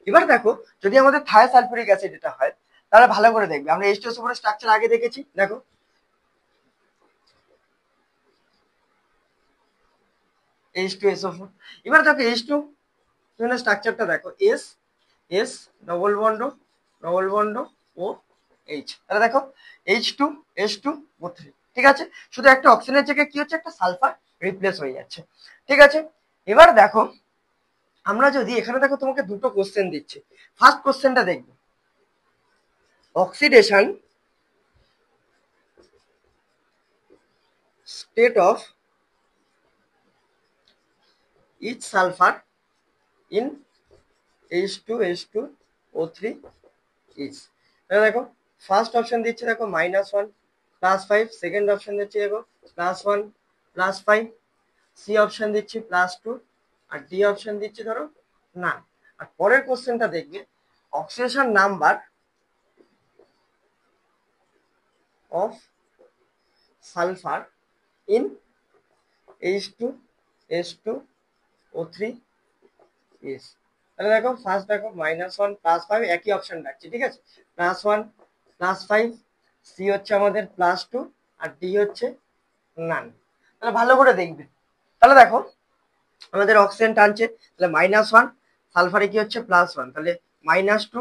এবার দেখো যদি আমাদের থায়োসালফিউরিক অ্যাসিড এটা হয়, তাহলে ভালো করে দেখবে, আমরা H2SO4 স্ট্রাকচার আগে দেখেছি, দেখো H2SO4। এবার দেখো H2 স্ট্রাকচারটা দেখো, S S double bond O H, তাহলে দেখো H2S2O3, ঠিক আছে। শুধু একটা অক্সিজেনের জায়গায় কি হচ্ছে একটা সালফার রিপ্লেস হয়ে যাচ্ছে, ঠিক আছে। এবার দেখো আমরা যদি এখানে দেখো তোমাকে দুটো কোশ্চেন দিচ্ছে, ফার্স্ট কোশ্চেনটা দেখবে oxidation state of each sulphur in H2S2O3 is, তাহলে দেখো ফার্স্ট অপশন দিচ্ছে দেখো -1 +5, সেকেন্ড অপশন দিচ্ছি দেখো +1 +5, সি অপশন দিচ্ছি +2, আর ডি অপশন দিচ্ছি ধরো না। আর পরের কোশ্চেনটা দেখবে oxidation number of sulphur in H2S2O3 is, তাহলে দেখো ফার্স্ট দেখো -1 +5 একই অপশন রাখছি, ঠিক আছে, +1 +5, সি হচ্ছে আমাদের +2, আর ডি হচ্ছে নান। তাহলে ভালো করে দেখবে, তাহলে দেখো আমাদের অক্সিজেন টানছে, তাহলে -1, সালফারে কি হচ্ছে +1, তাহলে -2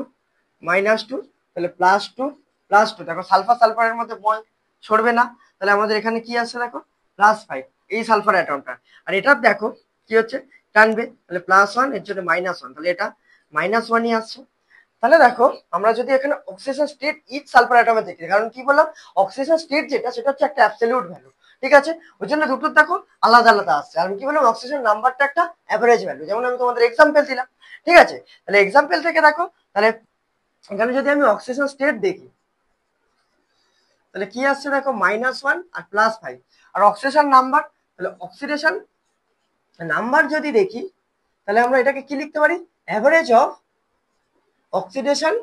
-2, তাহলে +2 +2, দেখো সালফার সালফারের মধ্যে বন্ড ছড়বে না, তাহলে আমাদের এখানে কি আসছে দেখো +5, এই সালফার অ্যাটমটা। আর এটার দেখো কি হচ্ছে টানবে, তাহলে +1, এর জন্য -1, তাহলে এটা -1ই আসছে। তাহলে দেখো আমরা যদি এখানে অক্সিজেন স্টেট ইচ সালফার অ্যাটমে দেখি, কারণ কি বললাম অক্সিজেন স্টেট যেটা সেটা হচ্ছে একটা অ্যাবসলিউট ভ্যালু, ঠিক আছে, ওই জন্য দুটোর দেখো আলাদা আলাদা আসছে। আর আমি কি বললাম অক্সিজেন নাম্বারটা একটা অ্যাভারেজ ভ্যালু, যেমন আমি তোমাদের এক্সাম্পল দিলাম, ঠিক আছে। তাহলে এক্সাম্পল থেকে দেখো, তাহলে এখানে যদি আমি অক্সিজেন স্টেট দেখি তাহলে কি আসছে দেখো -1 আর +5, আর অক্সিডেশন নাম্বার, তাহলে অক্সিডেশন নাম্বার যদি দেখি তাহলে আমরা এটাকে কি লিখতে পারি অ্যাভারেজ অফ অক্সিডেশন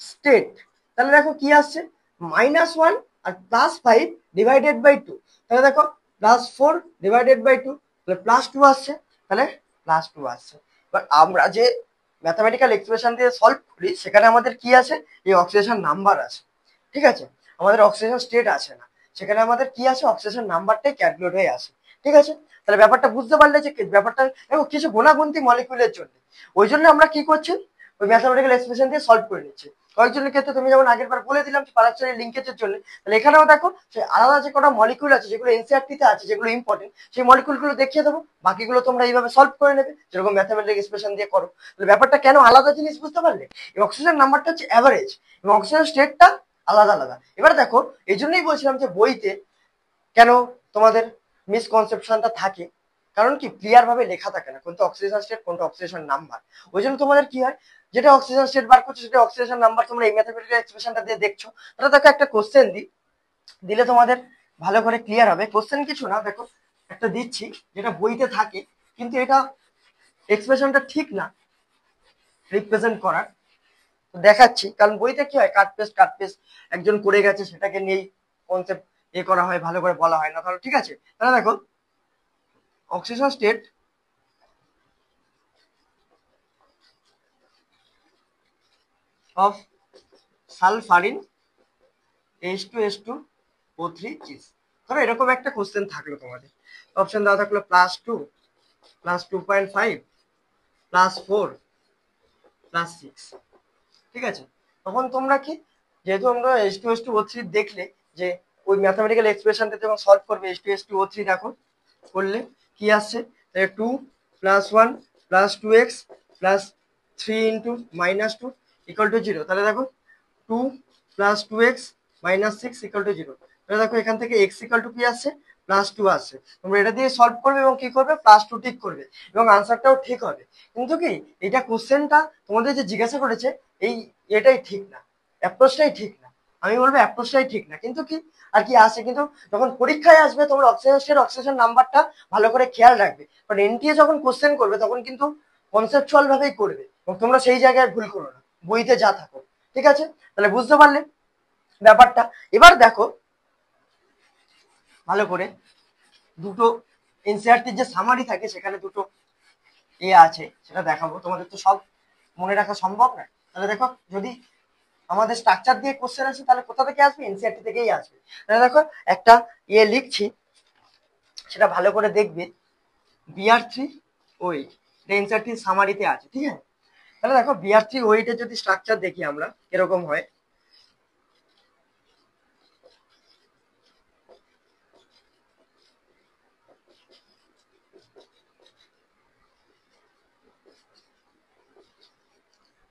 স্টেট। তাহলে দেখো কি আসছে -1 আর +5 /2, তাহলে দেখো +4 /2, তাহলে +2 আসছে, তাহলে +2 আসছে। এবার আমরা যে ম্যাথামেটিক্যাল এক্সপ্রেশন দিয়ে সলভ করি সেখানে আমাদের কি আছে এই অক্সিডেশন নাম্বার আছে, ঠিক আছে, আমাদের অক্সিডেশন স্টেট আসে না, সেখানে আমাদের কি আছে অক্সিডেশন নাম্বারটাই ক্যালকুলেট হয়ে আসে, ঠিক আছে। তাহলে ব্যাপারটা বুঝতে পারলে যে ব্যাপারটা দেখো কিছু গুণাগুন্তি মলিকুলের জন্য, ওই জন্য আমরা কি করছি ওই ম্যাথামেটিক্যাল এক্সপ্রেশন দিয়ে সলভ করে নিচ্ছি। কয়েকজনের ক্ষেত্রে তুমি যেমন আগের বার বলে দিলাম পারাকচারি লিঙ্কেজের জন্য, তাহলে এখানেও দেখো যে আলাদা যে কটা মলিকুল আছে যেগুলো এনসিআরটিতে আছে, যেগুলো ইম্পর্টেন্ট, সেই মলিকুলগুলো দেখিয়ে দেবো, বাকিগুলো তোমরা এইভাবে সলভ করে নেবে যেরকম ম্যাথামেটিক এক্সপ্রেশন দিয়ে করো। তাহলে ব্যাপারটা কেন আলাদা জিনিস বুঝতে পারলে? এই অক্সিজেন নাম্বারটা হচ্ছে অ্যাভারেজ এবং অক্সিজেন স্টেটটা আলাদা আলাদা। এবার দেখো এই জন্যই বলছিলাম যে বইতে কেন তোমাদের মিসকনসেপশনটা থাকে, কারণ কি ক্লিয়ার ভাবে লেখা থাকে না কোনটা অক্সিজেশন স্টেট কোনটা অক্সিজেশন নাম্বার। ওই জন্য তোমাদের কি হয়, যেটা অক্সিজেন স্টেট বার করছো সেটা অক্সিজেশন নাম্বার তোমরা এই ম্যাথমেটিক্যাল এক্সপ্রেশনটা দিয়ে দেখছো। তাহলে দেখো একটা কোশ্চেন দিলে তোমাদের ভালো করে ক্লিয়ার হবে। কোশ্চেন কিছু না, দেখো একটা দিচ্ছি যেটা বইতে থাকে, কিন্তু এটা এক্সপ্রেশনটা ঠিক না রিপ্রেজেন্ট করার, দেখাচ্ছি। কারণ বইতে কি হয়, কাট পেস্ট একজন করে গেছে সেটাকে নিয়েই কনসেপ্ট করা হয়, ভালো করে বলা হয় না। তাহলে ঠিক আছে, তাহলে দেখো oxygen state of sulphur in H2SO3 চিজ। ধরো এরকম একটা কোশ্চেন থাকলো তোমাদের, অপশন দেওয়া থাকলো +2 +2.5 +4 +6, ঠিক আছে। তখন তোমরা কি, যেহেতু আমরা H2SO3 দেখলে যে ওই ম্যাথামেটিক্যাল এক্সপ্রেশনটা যখন সলভ করবে H2SO3 দেখো করলে কি আসছে, 2 + 1 + 2x + 3 × -2 = 0। তাহলে দেখো 2 + 2x - 6 = 0। তাহলে দেখো এখান থেকে x = কি আসছে, +2 আসছে। তোমরা এটা দিয়ে সলভ করবে এবং কি করবে, +2 ঠিক করবে এবং আনসারটাও ঠিক হবে। কিন্তু কি এটা কোশ্চেনটা তোমাদের যে জিজ্ঞাসা করেছে এই এটাই ঠিক না, অ্যাপ্রোচটাই ঠিক না। আমি বলবো অ্যাপ্রোচটাই ঠিক না, কিন্তু কি আর কি আসে, কিন্তু যখন পরীক্ষায় আসবে তোমরা অক্সিজেন নাম্বারটা ভালো করে খেয়াল রাখবে, কারণ এনটিএ যখন কোশ্চেন করবে তখন কিন্তু কনসেপচুয়াল ভাবেই করবে এবং তোমরা সেই জায়গায় ভুল করো না বইতে যা থাকো, ঠিক আছে। তাহলে বুঝতে পারলে ব্যাপারটা। এবার দেখো ভালো করে দুটো এনসিআরটির যে সামারি থাকে সেখানে দুটো আছে সেটা দেখাবো, তোমাদের তো সব মনে রাখা সম্ভব না। তাহলে দেখো যদি আমাদের স্ট্রাকচার দিয়ে কোশ্চেন আসে তাহলে কোথা থেকে আসবে, এনসিআরটি থেকেই আসবে। তাহলে দেখো একটা লিখছি, সেটা ভালো করে দেখবে, Br3OH, এনসিআরটির সামারিতে আছে, ঠিক আছে। তাহলে দেখো Br3OH এর যদি স্ট্রাকচার দেখি আমরা এরকম হয়,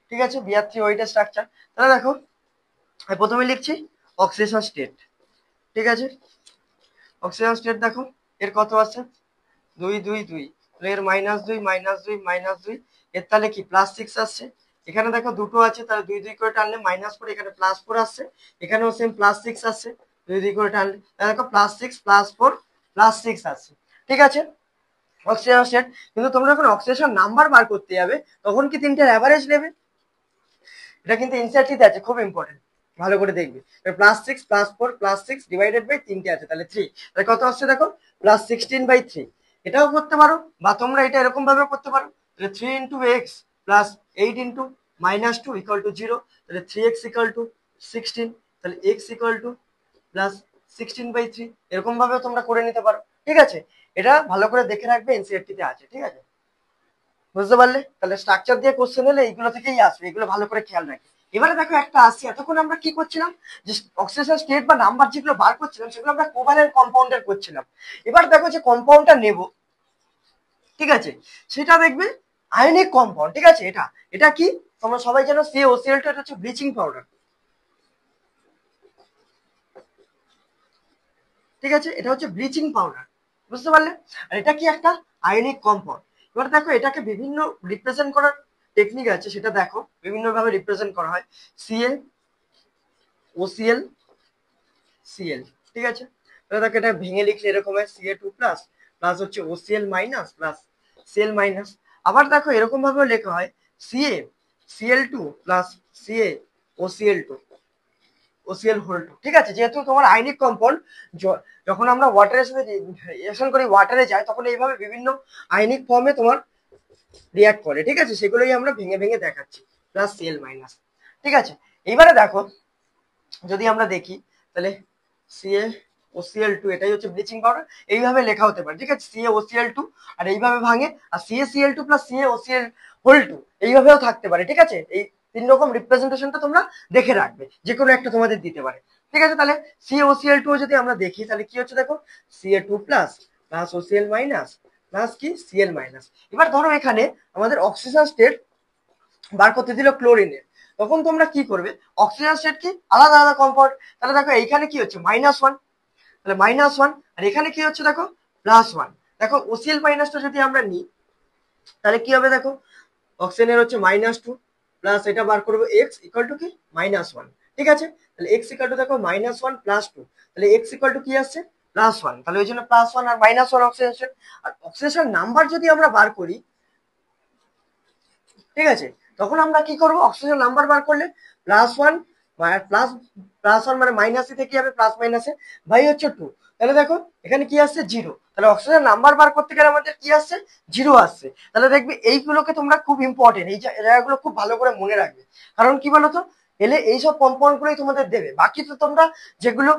ঠিক আছে। Br3OH এর স্ট্রাকচার, তাহলে দেখো প্রথমে লিখছি অক্সিডেশন স্টেট, ঠিক আছে। অক্সিডেশন স্টেট দেখো এর কত আছে, 2 2 2, এর -2 -2 -2, এর তাহলে কি +6 আসছে। এখানে দেখো দুটো আছে তাহলে 2 2 করে টানলে -4, এখানে +4 আসছে, এখানেও সেম +6 আসছে, 2 2 করে টানলে দেখো +6 +4 +6 আসছে, ঠিক আছে। অক্সিডেশন স্টেট, কিন্তু তোমরা যখন অক্সিডেশন নাম্বার বার করতে যাবে তখন কি তিনটের অ্যাভারেজ নেবে, এটা কিন্তু এনসিআরটিতে আছে, খুব ইম্পর্টেন্ট, ভালো করে দেখবে। +6 +4 +6 ডিভাইডেড বাই 3টে আছে তাহলে 3, তাহলে কত আসছে দেখো +16/3। এটাও করতে পারো বা তোমরা এটা এরকম ভাবে করতে পারো, তাহলে 3 × x + 8 × -2 = 0, তাহলে 3x = 16, তাহলে x = +16/3, এরকম ভাবে তোমরা করে নিতে পারো, ঠিক আছে। এটা ভালো করে দেখে রাখবে, এনসিআরটিতে আছে, ঠিক আছে। বুঝতে পারলে? তাহলে স্ট্রাকচার দিয়ে কোশ্চেন এলে এইগুলো থেকেই আসবে, এগুলো ভালো করে খেয়াল রাখবে। এবারে দেখো একটা আসছে, এতক্ষণ আমরা কি করছিলাম, যে অক্সিডেশন স্টেট বা নাম্বার যেগুলো বার করছিলাম সেগুলো আমরা কোভ্যালেন্ট কম্পাউন্ডের করছিলাম। এবার দেখো যে কম্পাউন্ডটা নেব, ঠিক আছে, সেটা দেখবে আয়নিক কম্পাউন্ড, ঠিক আছে। এটা এটা কি তোমরা সবাই জানো, CaOCl2, এটা হচ্ছে ব্লিচিং পাউডার, ঠিক আছে। এটা হচ্ছে ব্লিচিং পাউডার, বুঝতে পারলে। আর এটা কি একটা আয়নিক কম্পাউন্ড। এবার দেখো এটাকে বিভিন্ন রিপ্রেজেন্ট করার টেকনিক আছে, সেটা দেখো বিভিন্ন ভাবে রিপ্রেজেন্ট করা হয়, CaOCl, ঠিক আছে। তাহলে দেখো এটা ভেঙে লিখলে এরকম হয়, Ca2 প্লাস প্লাস হচ্ছে OCl minus plus Cl minus. আবার দেখো এরকম ভাবেও লেখা হয়, CaCl2 প্লাস CaOCl2 OCl2, ঠিক আছে। যেহেতু তোমার আয়নিক কম্পাউন্ড, যখন আমরা ওয়াটারের সাথে রিঅ্যাকশন করি, ওয়াটারে যায়, তখন এইভাবে বিভিন্ন আয়নিক ফর্মে তোমার রিয়াক্ট করে, ঠিক আছে। সেগুলোই আমরা ভেঙে ভেঙে দেখাচ্ছি, প্লাস Cl মাইনাস, ঠিক আছে। এইবারে দেখো যদি আমরা দেখি তাহলে CaOCl2, এটাই হচ্ছে ব্লিচিং পাউডার, এইভাবে লেখা হতে পারে, ঠিক আছে, CaOCl2, আর এইভাবে ভাঙে, আর CaCl2 প্লাস CaOCl2 এইভাবেও থাকতে পারে, ঠিক আছে। এই 3 রকম রিপ্রেজেন্টেশনটা তোমরা দেখে রাখবে, যে কোনো একটা তোমাদের দিতে পারে। ঠিক আছে, তাহলে CaOCl2 যদি আমরা দেখি তাহলে কি হচ্ছে দেখো, Ca2 plus plus OCl minus plus কি Cl মাইনাস। এবার ধরো এখানে আমাদের অক্সিজেন স্টেট বার করতে দিল ক্লোরিনের, তখন তোমরা কি করবে, অক্সিজেন স্টেট কি আলাদা আলাদা কম্পাউন্ড, তাহলে দেখো এইখানে কি হচ্ছে -1, তাহলে -1, আর এখানে কি হচ্ছে দেখো +1। দেখো OCl মাইনাসটা যদি আমরা নিই তাহলে কি হবে দেখো, অক্সিজেনের হচ্ছে -2 প্লাস এটা বার করবো x ইকুয়াল টু কি -1। ঠিক আছে, তাহলে x ইকুয়াল টু দেখো -1 প্লাস 2, তাহলে x ইকুয়াল টু কি আসছে +1, তাহলে ওই জন্য +1 আর -1 অক্সিজেন। আর অক্সিজেন নাম্বার যদি আমরা বার করি, ঠিক আছে, তখন আমরা কি করব, অক্সিজেন নাম্বার বার করলে +1 প্লাস 1 মানে মাইনাসে থেকে যাবে প্লাস মাইনাসে ভাই হচ্ছে 2, তাহলে দেখো এখানে কি আসছে 0, তাহলে অক্সিজেন নাম্বার বার করতে গেলে আমাদের কি আসছে 0 আসছে। তাহলে দেখবে এইগুলোকে তোমরা খুব ইম্পর্টেন্ট, এই জায়গাগুলো খুব ভালো করে মনে রাখবে, কারণ কি বলতো, এলে এইসব কম্পাউন্ড গুলোই তোমাদের দেবে, বাকি তো তোমরা যেগুলো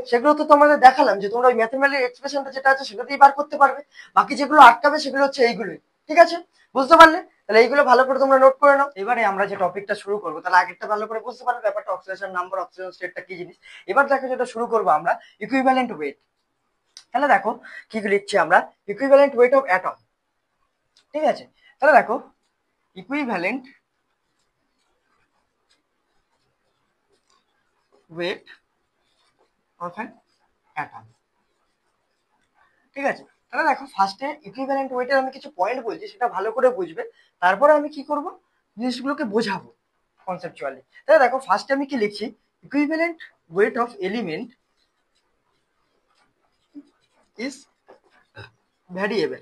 সেগুলো তো তোমাদের দেখালাম যে তোমরা ওই ম্যাথমেটিক্যাল এক্সপ্রেশনটা যেটা আছে সেটাতেই বার করতে পারবে, বাকি যেগুলো আটকাবে সেগুলো হচ্ছে এইগুলোই। ঠিক আছে, বুঝতে পারলে? তাহলে এইগুলো ভালো করে তোমরা নোট করে নাও। এবারে আমরা যে টপিকটা শুরু করবো, তাহলে আগেরটা ভালো করে বুঝতে পারবে ব্যাপারটা, অক্সিডেশন নাম্বার, অক্সিজেন স্টেটটা কি জিনিস। এবার দেখো যেটা শুরু করবো আমরা, ইকুইভ্যালেন্ট ওয়েট। তাহলে দেখো কি লিখছি আমরা, ইকুইভ্যালেন্ট ওয়েট অফ অ্যাটম। ঠিক আছে, তাহলে দেখো equivalent weight of an atom. ঠিক আছে, তাহলে দেখো ফার্স্টে ইকুইভ্যালেন্ট ওয়েটের আমি কিছু পয়েন্ট বলছি, সেটা ভালো করে বুঝবে, তারপরে আমি কি করব, জিনিসগুলোকে বোঝাবো কনসেপচুয়ালি। তাহলে দেখো ফার্স্টে আমি কি লিখছি, equivalent weight of element is variable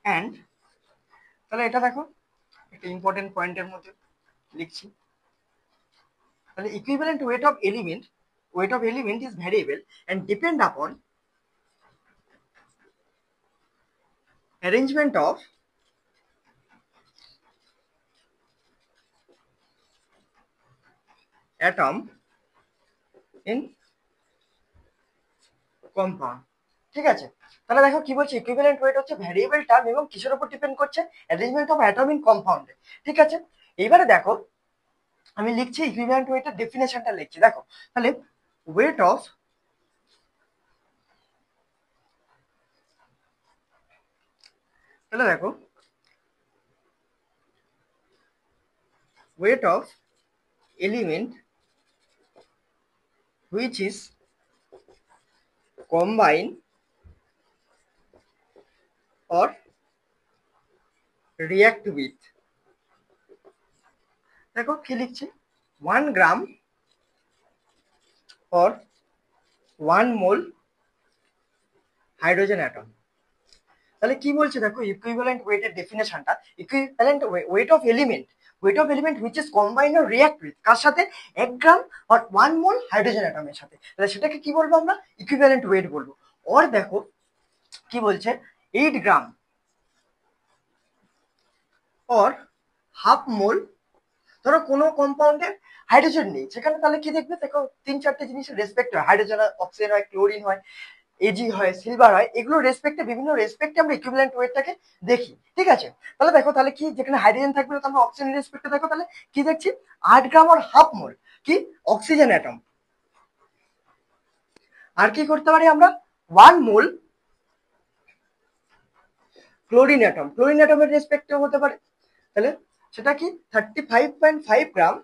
and, তাহলে এটা দেখো একটা ইম্পর্টেন্ট পয়েন্টের মধ্যে লিখছি, তাহলে equivalent weight of element is variable and depend আপন arrangement of atom in compound। ঠিক আছে, তাহলে দেখো কি বলছে, ইকুইভ্যালেন্ট ওয়েট হচ্ছে ভ্যারিয়েবল টার্ম এবং কিসের উপর ডিপেন্ড করছে, অ্যারেঞ্জমেন্ট অফ অ্যাটম ইন কম্পাউন্ডে। ঠিক আছে, এবারে দেখো আমি লিখছি ইকুইভ্যালেন্ট ওয়েটের ডেফিনেশনটা লিখছি, দেখো তাহলে ওয়েট অফ, তাহলে দেখো weight of element which is combine or react with, দেখো কি লিখছি, 1 gram or 1 mole hydrogen atom. তাহলে কি বলছে দেখো, ইকুইভ্যালেন্ট ওয়েটের ডেফিনেশনটা, equivalent weight of element which is combine or react with, কার সাথে, 1 গ্রাম আর 1 মোল হাইড্রোজেন অ্যাটমের সাথে, তাহলে সেটাকে কি বলবো আমরা, ইকুইভ্যালেন্ট ওয়েট বলবো। और দেখো কি বলছে, 8 গ্রাম और হাফ মোল, ধরো কোনো কম্পাউন্ডে হাইড্রোজেন নেই সেখানে, তাহলে কি দেখবে দেখো 3-4টে জিনিসের রেসপেক্ট হয়, হাইড্রোজেন হয়, অক্সিজেন হয়, ক্লোরিন হয়, এজি হয়, সিলভার হয়, এগুলো রেসপেক্টে, বিভিন্ন রেসপেক্টে আমরা ইকুইভ্যালেন্ট ওয়েটটাকে দেখি। ঠিক আছে, তাহলে দেখো তাহলে কি, যেখানে হাইড্রোজেন থাকবে না, আমরা অক্সিজেন রেসপেক্টে দেখো, তাহলে কি দেখছি, 8 গ্রাম আর হাফ মোল কি অক্সিজেন অ্যাটম। আর কি করতে পারি আমরা, 1 মোল ক্লোরিন অ্যাটমের রেসপেক্টে হতে পারে, তাহলে সেটা কি 35.5 গ্রাম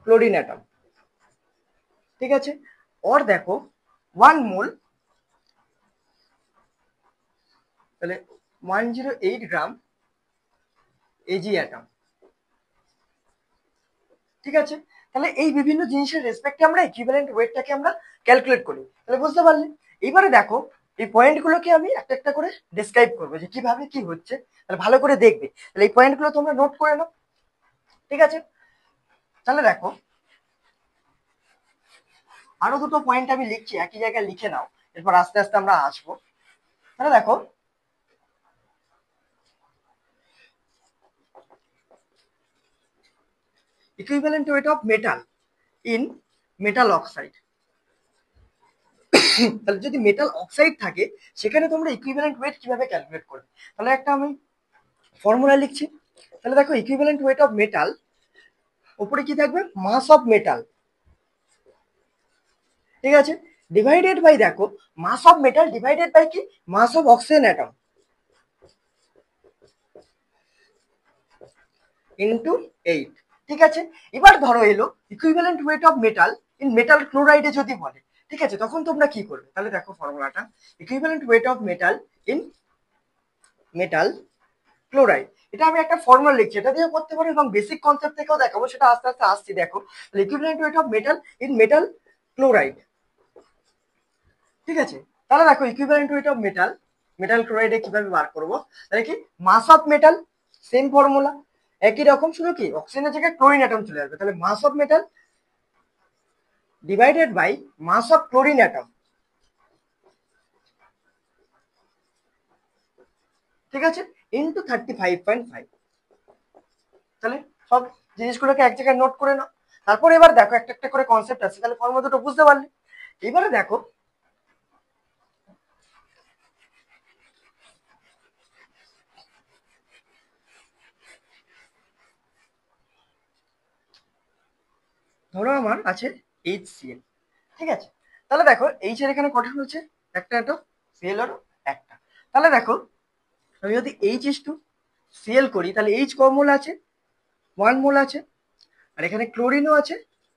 ক্লোরিন অ্যাটম। ঠিক আছে, और দেখো 1 মোল, তাহলে 108 গ্রাম এজি অ্যাটম। ঠিক আছে, তাহলে এই বিভিন্ন জিনিসের রেসপেক্টে আমরা ইকুইভ্যালেন্ট ওয়েটটাকে আমরা ক্যালকুলেট করি, তাহলে বুঝতে পারলে। এবারে দেখো এই পয়েন্টগুলোকে আমি একটা একটা করে ডেসক্রাইব করবো যে কিভাবে কি হচ্ছে, তাহলে ভালো করে দেখবে, তাহলে এই পয়েন্টগুলো তোমরা নোট করে নাও। ঠিক আছে, তাহলে দেখো আরো দুটো পয়েন্ট আমি লিখছি, একই জায়গায় লিখে নাও, এরপর আস্তে আস্তে আমরা আসবো। তাহলে দেখো equivalent weight of metal in metal oxide. তাহলে যদি মেটাল অক্সাইড থাকে সেখানে তোমরা ইকুইভ্যালেন্ট ওয়েট কিভাবে ক্যালকুলেট করবে, তাহলে একটা আমি ফর্মুলা লিখছি। তাহলে দেখো ইকুইভ্যালেন্ট ওয়েট অফ মেটাল, উপরে কি থাকবে, মাস অফ মেটাল, ঠিক আছে, ডিভাইডেড বাই, দেখো mass of metal divided by কি, mass of oxygen atom into 8, ঠিক আছে। এবার ধরো এলো equivalent weight of metal in metal ক্লোরাইডে যদি বলে, ঠিক আছে, তখন তোমরা কি করবে, তাহলে দেখো ফর্মুলাটা, equivalent weight of metal in metal chloride, এটা আমি একটা ফর্মুলা লিখছি, এটা দিয়ে করতে পারো এবং বেসিক কনসেপ্ট থেকেও দেখাবো, সেটা আস্তে আস্তে আসছি। দেখো equivalent weight of metal in metal chloride, ঠিক আছে। তাহলে দেখো equivalent weight of metal metal ক্লোরাইডে কিভাবে বার করবো, তাহলে কি mass of metal, same formula, একই রকম, শুধু কি অক্সিজেনের জায়গায় ক্লোরিন অ্যাটম চলে আসবে, তাহলে mass of metal divided by mass of chlorine atom, ঠিক আছে, ইন্টু 35.5। তাহলে সব জিনিসগুলোকে এক জায়গায় নোট করে নাও। তারপর এবার দেখো একটা একটা করে কনসেপ্ট আছে, তাহলে ফর্মুলা দুটো বুঝতে পারলে। এবারে দেখো ধরো আমার আছে HCl, ঠিক আছে। তাহলে দেখো এইচ এর এখানে কটা হচ্ছে, একটা অ্যাটম, সিএল এর একটা। তাহলে দেখো আমি যদি H2Cl করি, তাহলে এইচ কম মোল আছে, 1 মোল আছে, আর এখানে ক্লোরিনও আছে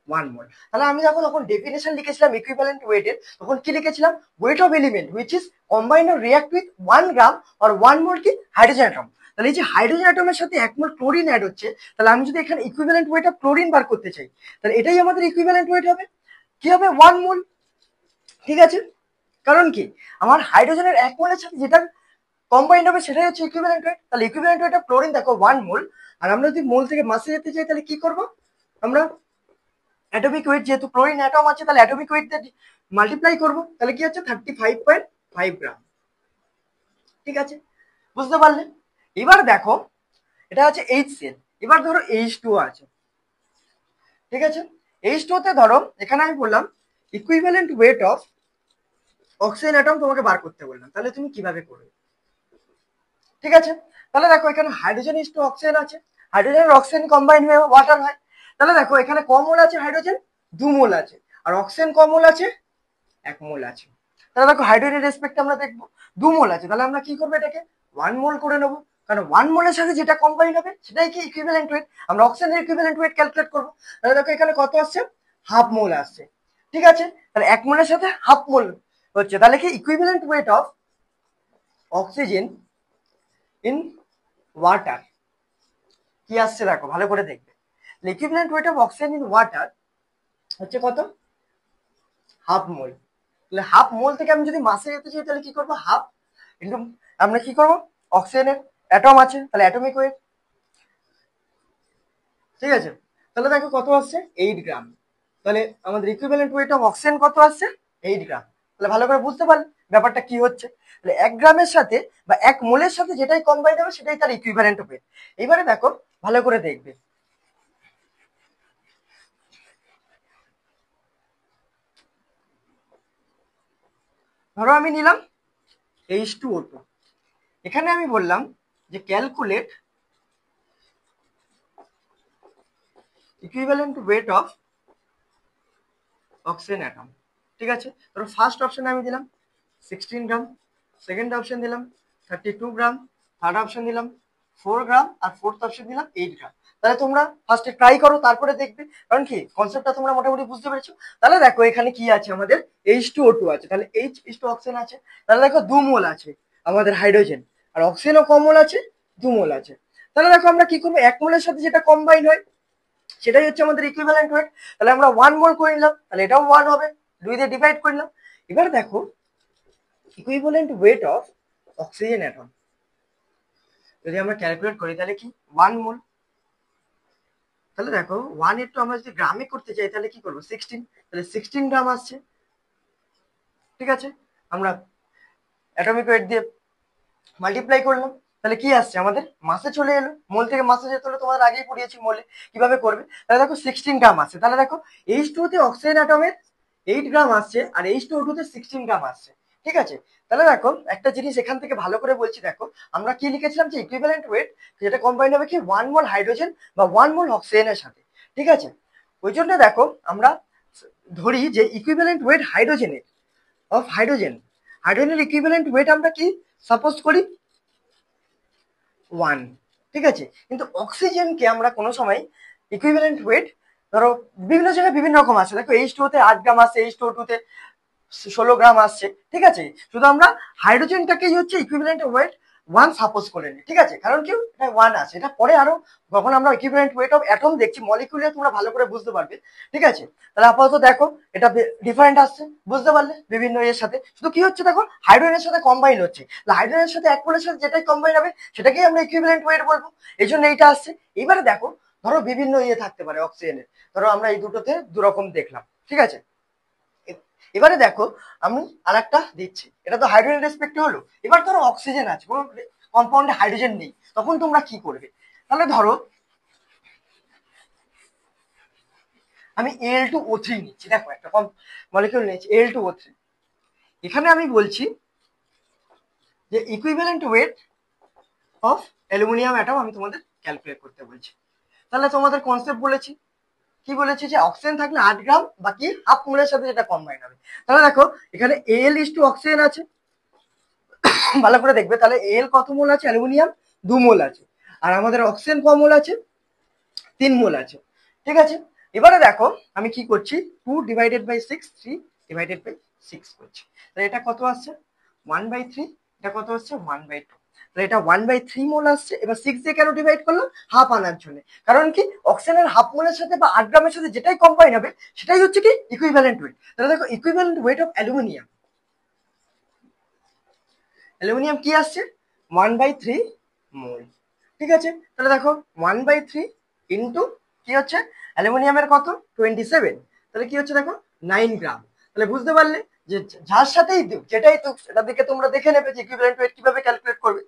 1 মোল। তাহলে আমি যখন ডেফিনেশন লিখেছিলাম ইকুইভ্যালেন্ট ওয়েটের, তখন কি লিখেছিলাম, wait of element which is combine or react with 1 gram or 1 মোল কি হাইড্রোজেন অ্যাটম। তাহলে এই যে হাইড্রোজেন অ্যাটমের সাথে 1 মোল ক্লোরিন অ্যাড হচ্ছে, তাহলে আমি যদি এখানে ইকুইভ্যালেন্ট ওয়েট অফ ক্লোরিন বার করতে চাই, তাহলে এটাই আমাদের ইকুইভ্যালেন্ট ওয়েট হবে, কি হবে, 1 মোল, ঠিক আছে। কারণ কি, আমার হাইড্রোজেনের 1 মোলের সাথে যেটা কম্বাইন্ড হবে সেটাই হচ্ছে ইকুইভ্যালেন্ট ওয়েট। তাহলে ইকুইভ্যালেন্ট ওয়েট অফ ক্লোরিন দেখো 1 মোল, আর আমরা যদি মোল থেকে মাসে যেতে চাই, তাহলে কি করব, আমরা অ্যাটমিক ওয়েট, যেহেতু ক্লোরিন অ্যাটম আছে, তাহলে অ্যাটমিক ওয়েট দিয়ে মাল্টিপ্লাই করবো, তাহলে কি হচ্ছে 35.5 গ্রাম, ঠিক আছে, বুঝতে পারলে। এবার দেখো এটা আছে HCl, এবার ধরো H2O আছে, ঠিক আছে। H2O তে ধরো এখানে আমি বললাম equivalent weight of oxygen atom তোমাকে বার করতে বললাম, তাহলে তুমি কিভাবে করবে, ঠিক আছে। তাহলে দেখো এখানে হাইড্রোজেন H2 অক্সিজেন আছে, হাইড্রোজেন আর অক্সিজেন কম্বাইন হয়ে ওয়াটার হয়। তাহলে দেখো এখানে কম মোল আছে হাইড্রোজেন, 2 মোল আছে, আর অক্সিজেন কম মোল আছে, 1 মোল আছে। তাহলে দেখো হাইড্রোজেন রেসপেক্টে আমরা দেখবো 2 মোল আছে, তাহলে আমরা কি করবো, এটাকে 1 মোল করে নেবো, কারণ 1 মোলের সাথে যেটা কম্বাইন হবে সেটাই কি ইকুইভ্যালেন্ট ওয়েট, আমরা অক্সিজেনের ইকুইভ্যালেন্ট ওয়েট ক্যালকুলেট করবো। তাহলে দেখো এখানে কত আসছে, হাফ মোল আসছে, ঠিক আছে। তাহলে 1 মোলের সাথে হাফ মোল হচ্ছে, তাহলে কি equivalent weight of oxygen in water কি আসছে, দেখো ভালো করে দেখবে, equivalent weight of oxygen in water হচ্ছে কত, হাফ মোল। তাহলে হাফ মোল থেকে আমি যদি মাসে যেতে চাই, তাহলে কি করবো, হাফ ইন্টু, আমরা কি করবো, অক্সিজেনের অ্যাটম আছে, তাহলে অ্যাটমিক ওয়েট, ঠিক আছে। তাহলে দেখো কত আসছে, 8 গ্রাম। তাহলে আমাদের ইকুইভ্যালেন্ট ওয়েট অফ অক্সিজেন কত আসছে, 8 গ্রাম। তাহলে ভালো করে বুঝতে পারলে ব্যাপারটা কি হচ্ছে। তাহলে 1 গ্রামের সাথে বা 1 মোলের সাথে যেটাই কম্বাইন হবে সেটাই তার ইকুইভ্যালেন্ট ওয়েট। এবারে দেখো ভালো করে দেখবে, ধরো আমি নিলাম H2O2, এখানে আমি বললাম যে calculate equivalent weight of oxygen atom, ঠিক আছে। ধরো ফার্স্ট অপশনে আমি দিলাম 16 গ্রাম, সেকেন্ড অপশন দিলাম 32 গ্রাম, থার্ড অপশন দিলাম 4 গ্রাম, আর ফোর্থ অপশন দিলাম 8 গ্রাম। তাহলে তোমরা ফার্স্টে ট্রাই করো, তারপরে দেখবে, কারণ কি কনসেপ্টটা তোমরা মোটামুটি বুঝতে পেরেছো। তাহলে দেখো এখানে কি আছে, আমাদের H2O2 আছে, তাহলে H2 অক্সিজেন আছে, তাহলে দেখো 2 মোল আছে আমাদের হাইড্রোজেন, আর অক্সিজেনও কম মোল আছে, 2 মোল আছে। তাহলে দেখো আমরা কি করবো, 1 মোলের সাথে যেটা কম্বাইন হয় সেটাই হচ্ছে আমাদের ইকুইভ্যালেন্ট ওয়েট। তাহলে আমরা 1 মোল করে নিলাম, তাহলে এটাও 1 হবে, 2 দিয়ে ডিভাইড করলাম। এবার দেখো equivalent weight of oxygen atom যদি আমরা ক্যালকুলেট করি, তাহলে কি 1 মোল, তাহলে দেখো 1 একটু আমরা যদি গ্রামে করতে চাই, তাহলে কি করবো, 16, তাহলে 16 গ্রাম আসছে, ঠিক আছে। আমরা অ্যাটমিক ওয়েট দিয়ে মাল্টিপ্লাই করলাম, তাহলে কি আসছে, আমাদের মাসে চলে এলো, মোল থেকে মাসে যেতে হলে তোমাদের আগেই পড়িয়েছি মোলে কিভাবে করবে। তাহলে দেখো 16 গ্রাম আসছে, তাহলে দেখো H2 তে অক্সিজেন অ্যাটমের 8 গ্রাম আসছে, আর H2O2 তে 16 গ্রাম আসছে, ঠিক আছে, তাহলে দেখো একটা জিনিস এখান থেকে ভালো করে বলছি, দেখো আমরা কি লিখেছিলাম যে ইকুইভ্যালেন্ট ওয়েট যেটা কম্বাইন্ড হবে কি 1 মোল হাইড্রোজেন বা 1 মোল অক্সিজেনের সাথে। ঠিক আছে, ওই জন্য দেখো আমরা ধরি যে ইকুইভ্যালেন্ট ওয়েট হাইড্রোজেনের হাইড্রোজেনের ইকুইভ্যালেন্ট ওয়েট আমরা কি সাপোজ করি 1। ঠিক আছে, কিন্তু অক্সিজেনকে আমরা কোনো সময় ইকুইভ্যালেন্ট ওয়েট ধরো বিভিন্ন জায়গায় বিভিন্ন রকম আছে, দেখো H2O তে 8 গ্রাম আছে, H2O2 তে 16 গ্রাম আসছে। ঠিক আছে, শুধু আমরা হাইড্রোজেনটাকেই হচ্ছে ইকুইভ্যালেন্ট ওয়েট 1 সাপোজ করে নিই। ঠিক আছে, কারণ কি এটা 1 আছে, এটা পরে আরো যখন আমরা ইকুইভ্যালেন্ট ওয়েট অফ অ্যাটম দেখছি মলিকিউলে তোমরা ভালো করে বুঝতে পারবে। ঠিক আছে, তাহলে আপাতত দেখো এটা ডিফারেন্ট আসছে, বুঝতে পারলে বিভিন্ন এর সাথে শুধু কি হচ্ছে দেখো হাইড্রোজেনের সাথে কম্বাইন হচ্ছে, হাইড্রোজেনের সাথে এক মোলের সাথে যেটাই কম্বাইন হবে সেটাকেই আমরা ইকুইভ্যালেন্ট ওয়েট বলবো, এই জন্য এইটা আসছে। এবারে দেখো ধরো বিভিন্ন ইয়ে থাকতে পারে অক্সিজেনের, ধরো আমরা এই দুটোতে দুরকম দেখলাম। ঠিক আছে, এবারে দেখো আমি আরেকটা দিচ্ছি, এটা তো হাইড্রোজেন রেসপেক্টে হলো। এবার ধরো অক্সিজেন আছে, কোনো কম্পাউন্ডে হাইড্রোজেন নেই, তখন তোমরা কি করবে? তাহলে ধরো আমি Al2O3 নিচ্ছি, দেখো একটা মলিকিউল নিচ্ছি Al2O3, এখানে আমি বলছি যে equivalent weight of aluminium atom আমি তোমাদের ক্যালকুলেট করতে বলছি। তাহলে তোমাদের কনসেপ্ট বলেছি, কি বলেছি যে অক্সিজেন থাকলে 8 গ্রাম বাকি হাফ মোলের সাথে যেটা কম্বাইন হবে। তাহলে দেখো এখানে Al অক্সিজেন আছে, ভালো করে দেখবে, তাহলে Al কত মোল আছে, অ্যালুমিনিয়াম 2 মোল আছে, আর আমাদের অক্সিজেন কত মোল আছে, 3 মোল আছে। ঠিক আছে, এবারে দেখো আমি কি করছি 2/6 3/6 করছি, তাহলে এটা কত আসছে 1/3, এটা কত হচ্ছে 1/2, তাহলে এটা 1/3 মোল আসছে। এবার 6 দিয়ে কেন ডিভাইড করলাম, হাফ আনার জন্য, কারণ কি অক্সিজেনের হাফ মোলের সাথে বা 8 গ্রামের সাথে যেটাই কম্বাইন হবে সেটাই হচ্ছে কি ইকুইভ্যালেন্ট ওয়েট। তাহলে দেখো ইকুইভ্যালেন্ট ওয়েট অফ অ্যালুমিনিয়াম কি আসছে 1/3 মোল। ঠিক আছে, তাহলে দেখো 1/3 ইন্টু কি হচ্ছে অ্যালুমিনিয়ামের কত 27, তাহলে কি হচ্ছে দেখো 9 গ্রাম। তাহলে বুঝতে পারলে যে যার সাথেই যেটাই তো সেটা দিকে তোমরা দেখে নেবে যে ইকুইভ্যালেন্ট ওয়েট কিভাবে ক্যালকুলেট করবে,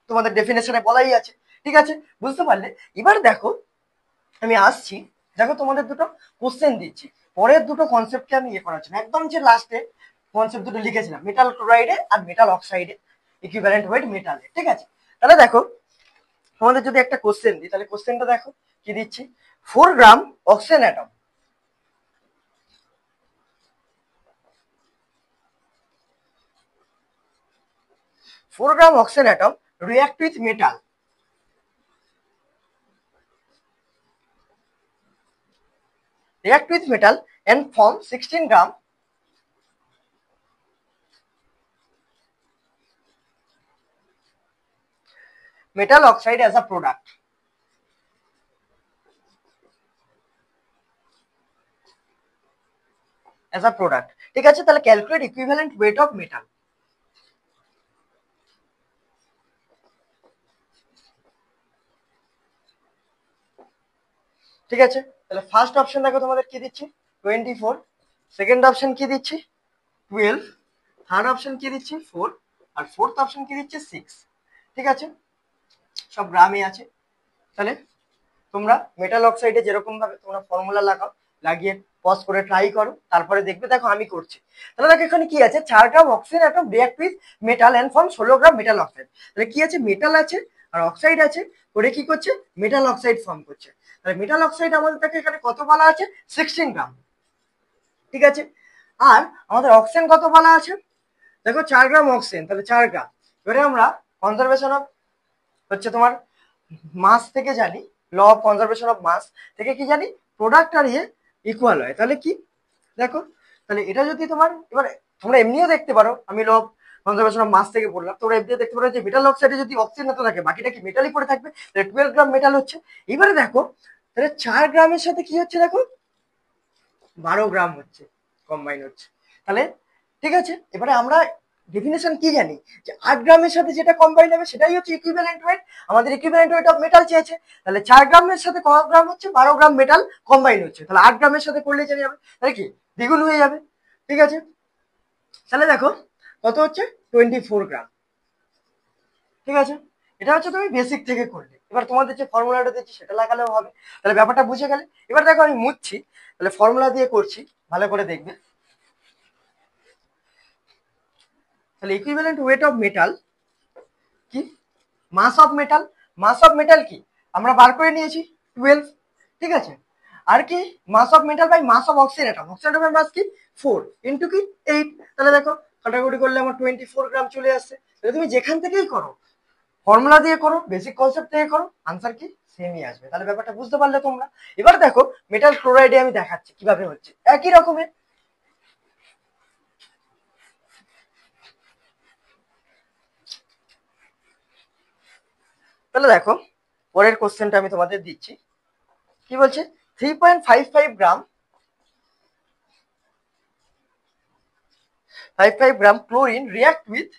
তোমাদের ডেফিনেশনে বলাই আছে। ঠিক আছে, বুঝতে পারলে। এবার দেখো আমি আসছি, দেখো তোমাদের দুটো কোশ্চেন দিচ্ছি, পরের দুটো কনসেপ্টকে আমি ইয়ে করার জন্য একদম যে লাস্টে কনসেপ্ট দুটো লিখেছিলাম মেটাল ক্লোরাইডে আর মেটাল অক্সাইডে ইকুইভ্যালেন্ট ওয়েট মেটালে। ঠিক আছে, তাহলে দেখো তোমাদের যদি একটা কোশ্চেন দিই, তাহলে কোশ্চেনটা দেখো কি দিচ্ছি 4 gram oxygen atom, 4 gram oxygen atom react with metal, and form 16 gram metal oxide as a product. ঠিক আছে, তাহলে calculate equivalent weight of metal. ঠিক আছে, তাহলে ফার্স্ট অপশন দেখো তোমাদের কি দিচ্ছি 24, সেকেন্ড অপশন কি দিচ্ছি 12, থার্ড অপশন কি দিচ্ছি 4, আর ফোর্থ অপশন কি দিচ্ছে 6। ঠিক আছে, সব গ্রামে আছে। তাহলে তোমরা মেটাল অক্সাইডে যেরকম ভাবে তোমরা ফর্মুলা লাগাও, লাগিয়ে পজ করে ট্রাই করো, তারপরে দেখবে। দেখো আমি করছি, তাহলে দেখো এখানে কি আছে 4 gram oxygen atom react with metal and form 16 gram metal oxide. তাহলে কি আছে মেটাল আছে আর অক্সাইড আছে, করে কি করছে মেটাল অক্সাইড ফর্ম করছে। তাহলে মেটাল অক্সাইড আমাদের দেখো এখানে কত বলা আছে 16 গ্রাম। ঠিক আছে, আর আমাদের অক্সিজেন কত বলা আছে, দেখো 4 গ্রাম অক্সিজেন, তাহলে 4 গ্রাম। এবারে আমরা কনজারভেশন অফ হচ্ছে তোমার মাস থেকে জানি, law of conservation of mass থেকে কি জানি প্রোডাক্ট আর ইয়ে ইকুয়াল হয়। তাহলে কি দেখো, তাহলে এটা যদি তোমার এবার তোমরা এমনিও দেখতে পারো, আমি law of conservation of mass থেকে বললাম, তোমরা এমনিও দেখতে পারো যে মেটাল অক্সাইডে যদি অক্সিজেন না থাকে বাকিটা কি মেটালই পড়ে থাকবে, তাহলে 12 গ্রাম মেটাল হচ্ছে। এবারে দেখো তাহলে 4 গ্রামের সাথে কি হচ্ছে দেখো 12 গ্রাম হচ্ছে, কম্বাইন হচ্ছে। তাহলে ঠিক আছে, এবারে আমরা ডেফিনেশন কি জানি যে 8 গ্রামের সাথে যেটা কম্বাইন হবে সেটাই হচ্ছে ইকুইভ্যালেন্ট ওয়েট। আমাদের ইকুইভ্যালেন্ট ওয়েট অফ মেটাল চেয়েছে, তাহলে 4 গ্রামের সাথে কত গ্রাম হচ্ছে 12 গ্রাম মেটাল কম্বাইন হচ্ছে, তাহলে 8 গ্রামের সাথে করলে চলে যাবে, তাহলে কি দ্বিগুণ হয়ে যাবে। ঠিক আছে, তাহলে দেখো কত হচ্ছে 24 গ্রাম। ঠিক আছে, এটা হচ্ছে তুমি বেসিক থেকে করলে, এবার তোমাদের যে ফর্মুলাটা দিচ্ছি সেটা লাগালেও হবে। তাহলে ব্যাপারটা বুঝে গেলে। এবার দেখো আমি মুছছি, তাহলে ফর্মুলা দিয়ে করছি, ভালো করে দেখবে। তাহলে ইকুইভ্যালেন্ট ওয়েট অফ মেটাল কি, mass of metal, mass of metal কি আমরা বার করে নিয়েছি 12, ঠিক আছে। আর কি mass of metal by mass of oxygen atom, oxygen অ্যাটমের মাস কি 4 ইনটু কি 8। তাহলে দেখো কাটাকুটি করলে আমার 24 গ্রাম চলে আসছে। তাহলে তুমি যেখান থেকেই করো, ফর্মুলা দিয়ে করো, বেসিক কনসেপ্ট থেকে করো, আনসার কি সেমই আসবে। তাহলে ব্যাপারটা বুঝতে পারলে তোমরা। এবার দেখো মেটাল ক্লোরাইডে আমি দেখাচ্ছি কিভাবে হচ্ছে, একই রকমের। তাহলে দেখো পরের কোশ্চেনটা আমি তোমাদের দিচ্ছি, কি বলছে 3.55 গ্রাম 55 গ্রাম chlorine react with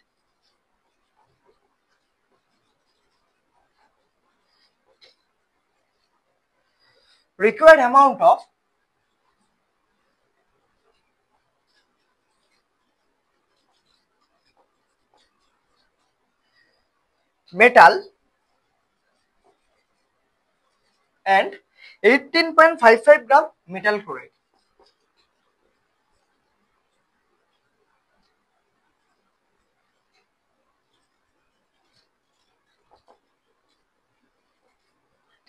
required amount of metal and 18.55 gram metal chloride।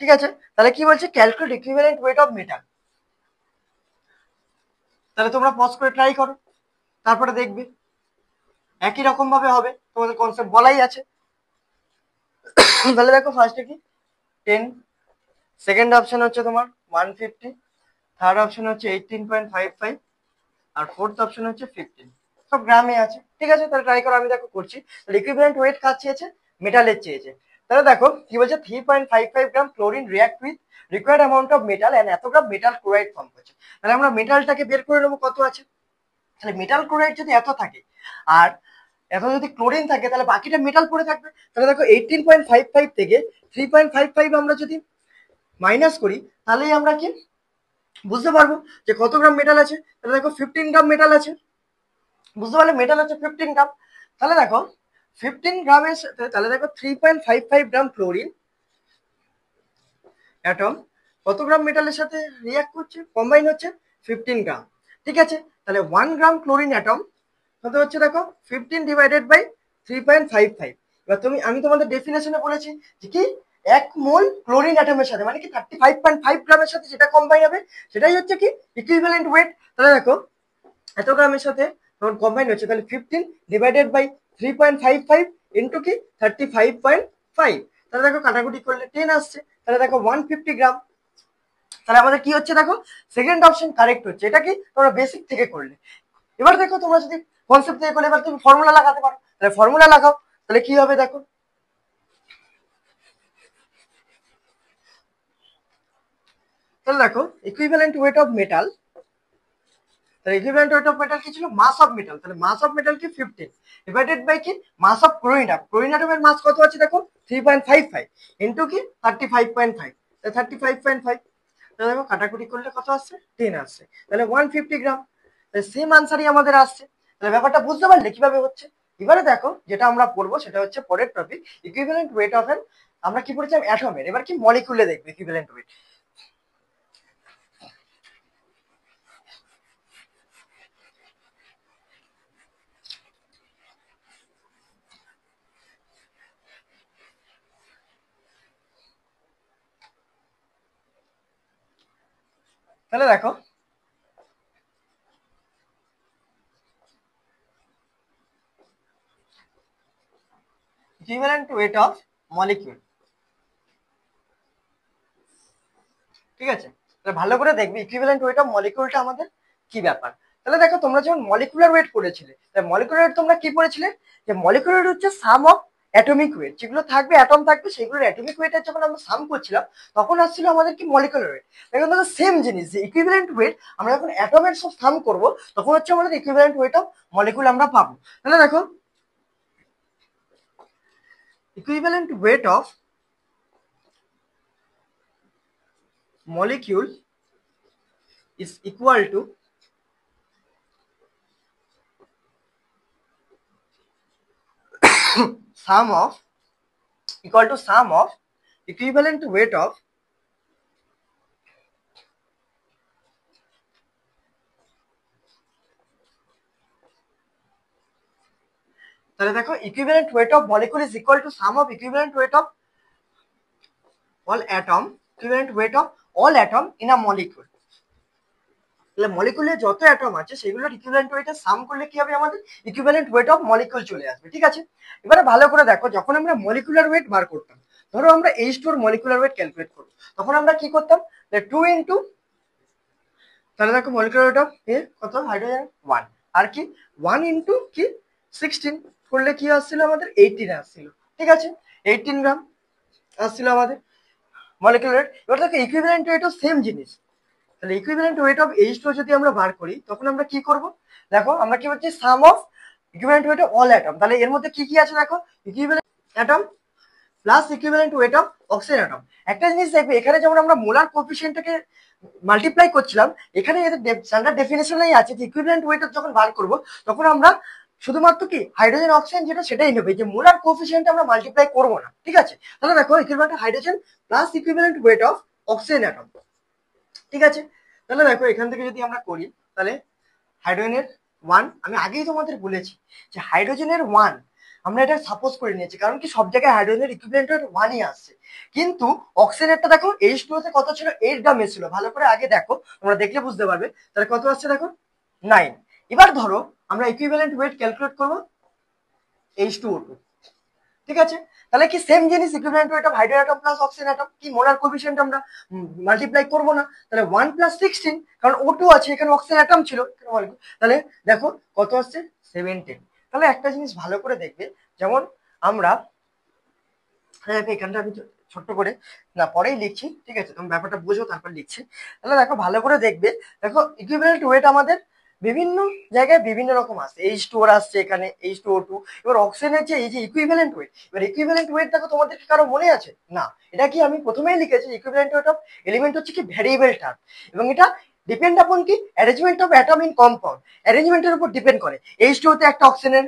ঠিক আছে, তাহলে কি বলছে calculate equivalent weight of metal. তাহলে তোমরা পজ করে ট্রাই করো, তারপরে দেখবে একই রকম ভাবে হবে, তোমাদের কনসেপ্ট বলাই আছে। তাহলে দেখো ফার্স্টে কি 10, সেকেন্ড অপশন হচ্ছে তোমার 150, থার্ড অপশন হচ্ছে 18.55, আর ফোর্থ অপশন হচ্ছে 15। সব গ্রামে আছে, ঠিক আছে। তাহলে ট্রাই করো, আমি দেখো করছি। ইকুইভ্যালেন্ট ওয়েট কাজ চেয়েছে, মেটালের চেয়েছে। তাহলে দেখো কি বলছে 3.55 gram chlorine react with required amount of metal and এত গ্রাম মেটাল ক্লোরাইড ফর্ম করছে। তাহলে আমরা মেটালটাকে বের করে নেবো কত আছে। তাহলে মেটাল ক্লোরাইড যদি এত থাকে আর এত যদি ক্লোরিন থাকে, তাহলে বাকিটা মেটাল পড়ে থাকবে। তাহলে দেখো 18.55 থেকে 3.55 আমরা যদি মাইনাস করি, তাহলেই আমরা কি বুঝতে পারবো যে কত গ্রাম মেটাল আছে। তাহলে দেখো 15 গ্রাম মেটাল আছে, বুঝতে পারলে মেটাল হচ্ছে 15 গ্রাম। তাহলে দেখো 15 গ্রামের সাথে, তাহলে দেখো 3.55 গ্রাম ক্লোরিন অ্যাটম কত গ্রাম মেটালের সাথে রিয়াক্ট করছে, কম্বাইন হচ্ছে 15 গ্রাম, ঠিক আছে। তাহলে 1 গ্রাম ক্লোরিন অ্যাটম কত হচ্ছে দেখো 15 ডিভাইডেড বাই 3.55। এবার আমি তোমাদের ডেফিনেশনে বলেছি যে কি 1 মোল ক্লোরিন অ্যাটমের সাথে মানে কি 35.5 গ্রামের সাথে যেটা কম্বাইন হবে সেটাই হচ্ছে কি ইকুইভ্যালেন্ট ওয়েট। তাহলে দেখো এত গ্রামের সাথে তখন কম্বাইন হচ্ছে, তাহলে 15 ডিভাইডেড বাই 3.55 ইন্টু কি 35.5। তাহলে দেখো কাটাকুটি করলে 10 আসছে। তাহলে দেখো 150 গ্রাম। তাহলে আমাদের কি হচ্ছে দেখো সেকেন্ড অপশন কারেক্ট হচ্ছে। এটা কি তোমরা বেসিক থেকে করলে। এবার দেখো তোমরা যদি কনসেপ্ট থেকে করলে, এবার তুমি ফর্মুলা লাগাতে পারো। তাহলে ফর্মুলা লাগাও, তাহলে কি হবে দেখো। তাহলে দেখো ইকুইভ্যালেন্ট ওয়েট অফ মেটাল, তাহলে ইকুইভ্যালেন্ট ওয়েট অফ মেটাল কি ছিল মাস অফ মেটাল, তাহলে মাস অফ মেটাল কি 15 ডিভাইডেড বাই কি mass of chlorine atom, chlorine অ্যাটমের মাস কত আছে দেখো 3.55 ইনটু কি 35.5, তাহলে 35.5। তাহলে দেখো কাটাকুটি করলে কত আসছে 10 আসছে, তাহলে 150 গ্রাম। তাহলে সেম আনসারই আমাদের আসছে। তাহলে ব্যাপারটা বুঝতে পারলে কিভাবে হচ্ছে। এবারে দেখো যেটা আমরা পড়বো সেটা হচ্ছে পরের topic equivalent weight of N, আমরা কি পড়েছিলাম অ্যাটমের, এবার কি মলিকুলে দেখবে ইকুইভ্যালেন্ট ওয়েট। তাহলে দেখো ইকুইভ্যালেন্ট ওয়েট অফ মলিকিউল, ঠিক আছে। তাহলে ভালো করে দেখবে ইকুইভ্যালেন্ট ওয়েট অফ মলিকিউলটা আমাদের কি ব্যাপার। তাহলে দেখো তোমরা যখন মলিকুলার ওয়েট পড়েছিলে, তাহলে মলিকুলার ওয়েট তোমরা কি পড়েছিলে যে মলিকুলার ওয়েট হচ্ছে সাম অফ অ্যাটমিক ওয়েট, যেগুলো থাকবে অ্যাটম থাকবে সেগুলোর অ্যাটমিক ওয়েটের যখন আমরা সাম করছিলাম তখন আসছিল আমাদের কি মলিকুলার ওয়েট। এখন দেখো সেম জিনিস যে ইকুইভ্যালেন্ট ওয়েট আমরা যখন অ্যাটমের সব সাম করব তখন হচ্ছে আমাদের ইকুইভ্যালেন্ট ওয়েট অফ মলিকুল আমরা পাবো। তাহলে দেখো equivalent weight of molecule is equal to sum of equivalent weight of তাহলে দেখো equivalent weight of molecule is equal to some of equivalent weight of all atom, equivalent weight of all atom in a molecule. তাহলে মলিকুলে যত atom আছে সেগুলোর equivalent ওয়েটের সাম করলে কি হবে, আমাদের ইকুইভ্যালেন্ট ওয়েট অফ মলিকুল চলে আসবে। ঠিক আছে, এবারে ভালো করে দেখো, যখন আমরা মলিকুলার ওয়েট বার করতাম, ধরো আমরা H2 এর মলিকুলার ওয়েট ক্যালকুলেট করবো, তখন আমরা কি করতাম, 2 ইন্টু, তাহলে দেখো মলিকুলার ওয়েট অফ এ কত, হাইড্রোজেন 1, আর কি 1 ইন্টু কি 16 করলে কি আসছিল আমাদের 18 আসছিল। ঠিক আছে, 18 গ্রাম আসছিল আমাদের মলিকুলার ওয়েট। এবার দেখো ইকুইভ্যালেন্ট ওয়েটও সেম জিনিস, তাহলে ইকুইভ্যালেন্ট ওয়েট অফ H2 যদি আমরা বার করি, তখন আমরা কি করব, দেখো আমরা কি বলছি, sum of equivalent weight of all atom. তাহলে এর মধ্যে কি কি আছে দেখো, equivalent atom plus equivalent weight of oxygen atom. একটা জিনিস দেখবে, এখানে যেমন আমরা মোলার কোএফিসিয়েন্টটাকে মাল্টিপ্লাই করছিলাম, এখানে এদের স্ট্যান্ডার্ড ডেফিনেশনেই আছে যে ইকুইভ্যালেন্ট ওয়েট যখন বার করব, তখন আমরা শুধুমাত্র কি হাইড্রোজেন অক্সিজেন যেটা সেটাই নেবে, যে মোলার কোএফিসিয়েন্ট আমরা মাল্টিপ্লাই করবো না। ঠিক আছে, তাহলে দেখো equivalent hydrogen plus equivalent weight of oxygen atom. ঠিক আছে, তাহলে দেখো এখান থেকে যদি আমরা করি, তাহলে হাইড্রোজেনের 1, আমি আগেই তোমাদের বলেছি যে হাইড্রোজেনের 1 আমরা এটা সাপোজ করে নিয়েছি, কারণ কি সব জায়গায় হাইড্রোজেনের ইকুইভ্যালেন্ট 1ই আসছে, কিন্তু অক্সিজেনটা দেখো H2O তে কত ছিল, 8 গ্রাম এসেছিল। ভালো করে আগে দেখো, তোমরা দেখলে বুঝতে পারবে। তাহলে কত আসছে দেখো, 9। এবার ধরো আমরা ইকুইভ্যালেন্ট ওয়েট ক্যালকুলেট করবো H2O2। ঠিক আছে, তাহলে কি সেম জিনিস, equivalent weight of hydrogen atom plus oxygen atom, কি মোলার কোএফিসিয়েন্ট আমরা মাল্টিপ্লাই করব না, তাহলে 1 প্লাস 16, কারণ O2 আছে, এখানে অক্সিজেন অ্যাটম ছিল, তাহলে দেখো কত আসছে 17। তাহলে একটা জিনিস ভালো করে দেখবে, যেমন আমরা এখানটা আমি ছোট্ট করে না পরেই লিখছি, ঠিক আছে, তুমি ব্যাপারটা বুঝো তারপর লিখছি। তাহলে দেখো ভালো করে দেখবে, দেখো ইকুইভ্যালেন্ট ওয়েট আমাদের বিভিন্ন জায়গায় বিভিন্ন রকম আসছে, H2O আসছে, এখানে H2O2। এবার অক্সিজেনের যে এই যে ইকুইভ্যালেন্ট ওয়েট, এবার ইকুইভ্যালেন্ট ওয়েট দেখো তোমাদের কি কারো মনে আছে না, এটা কি আমি প্রথমেই লিখেছি, ইকুইভ্যালেন্ট ওয়েট অফ এলিমেন্ট হচ্ছে কি ভ্যারিয়েবল টার্ম, এবং এটা ডিপেন্ড আপন কি arrangement of atom in compound, অ্যারেঞ্জমেন্টের উপর ডিপেন্ড করে। H2O তে একটা অক্সিজেনের,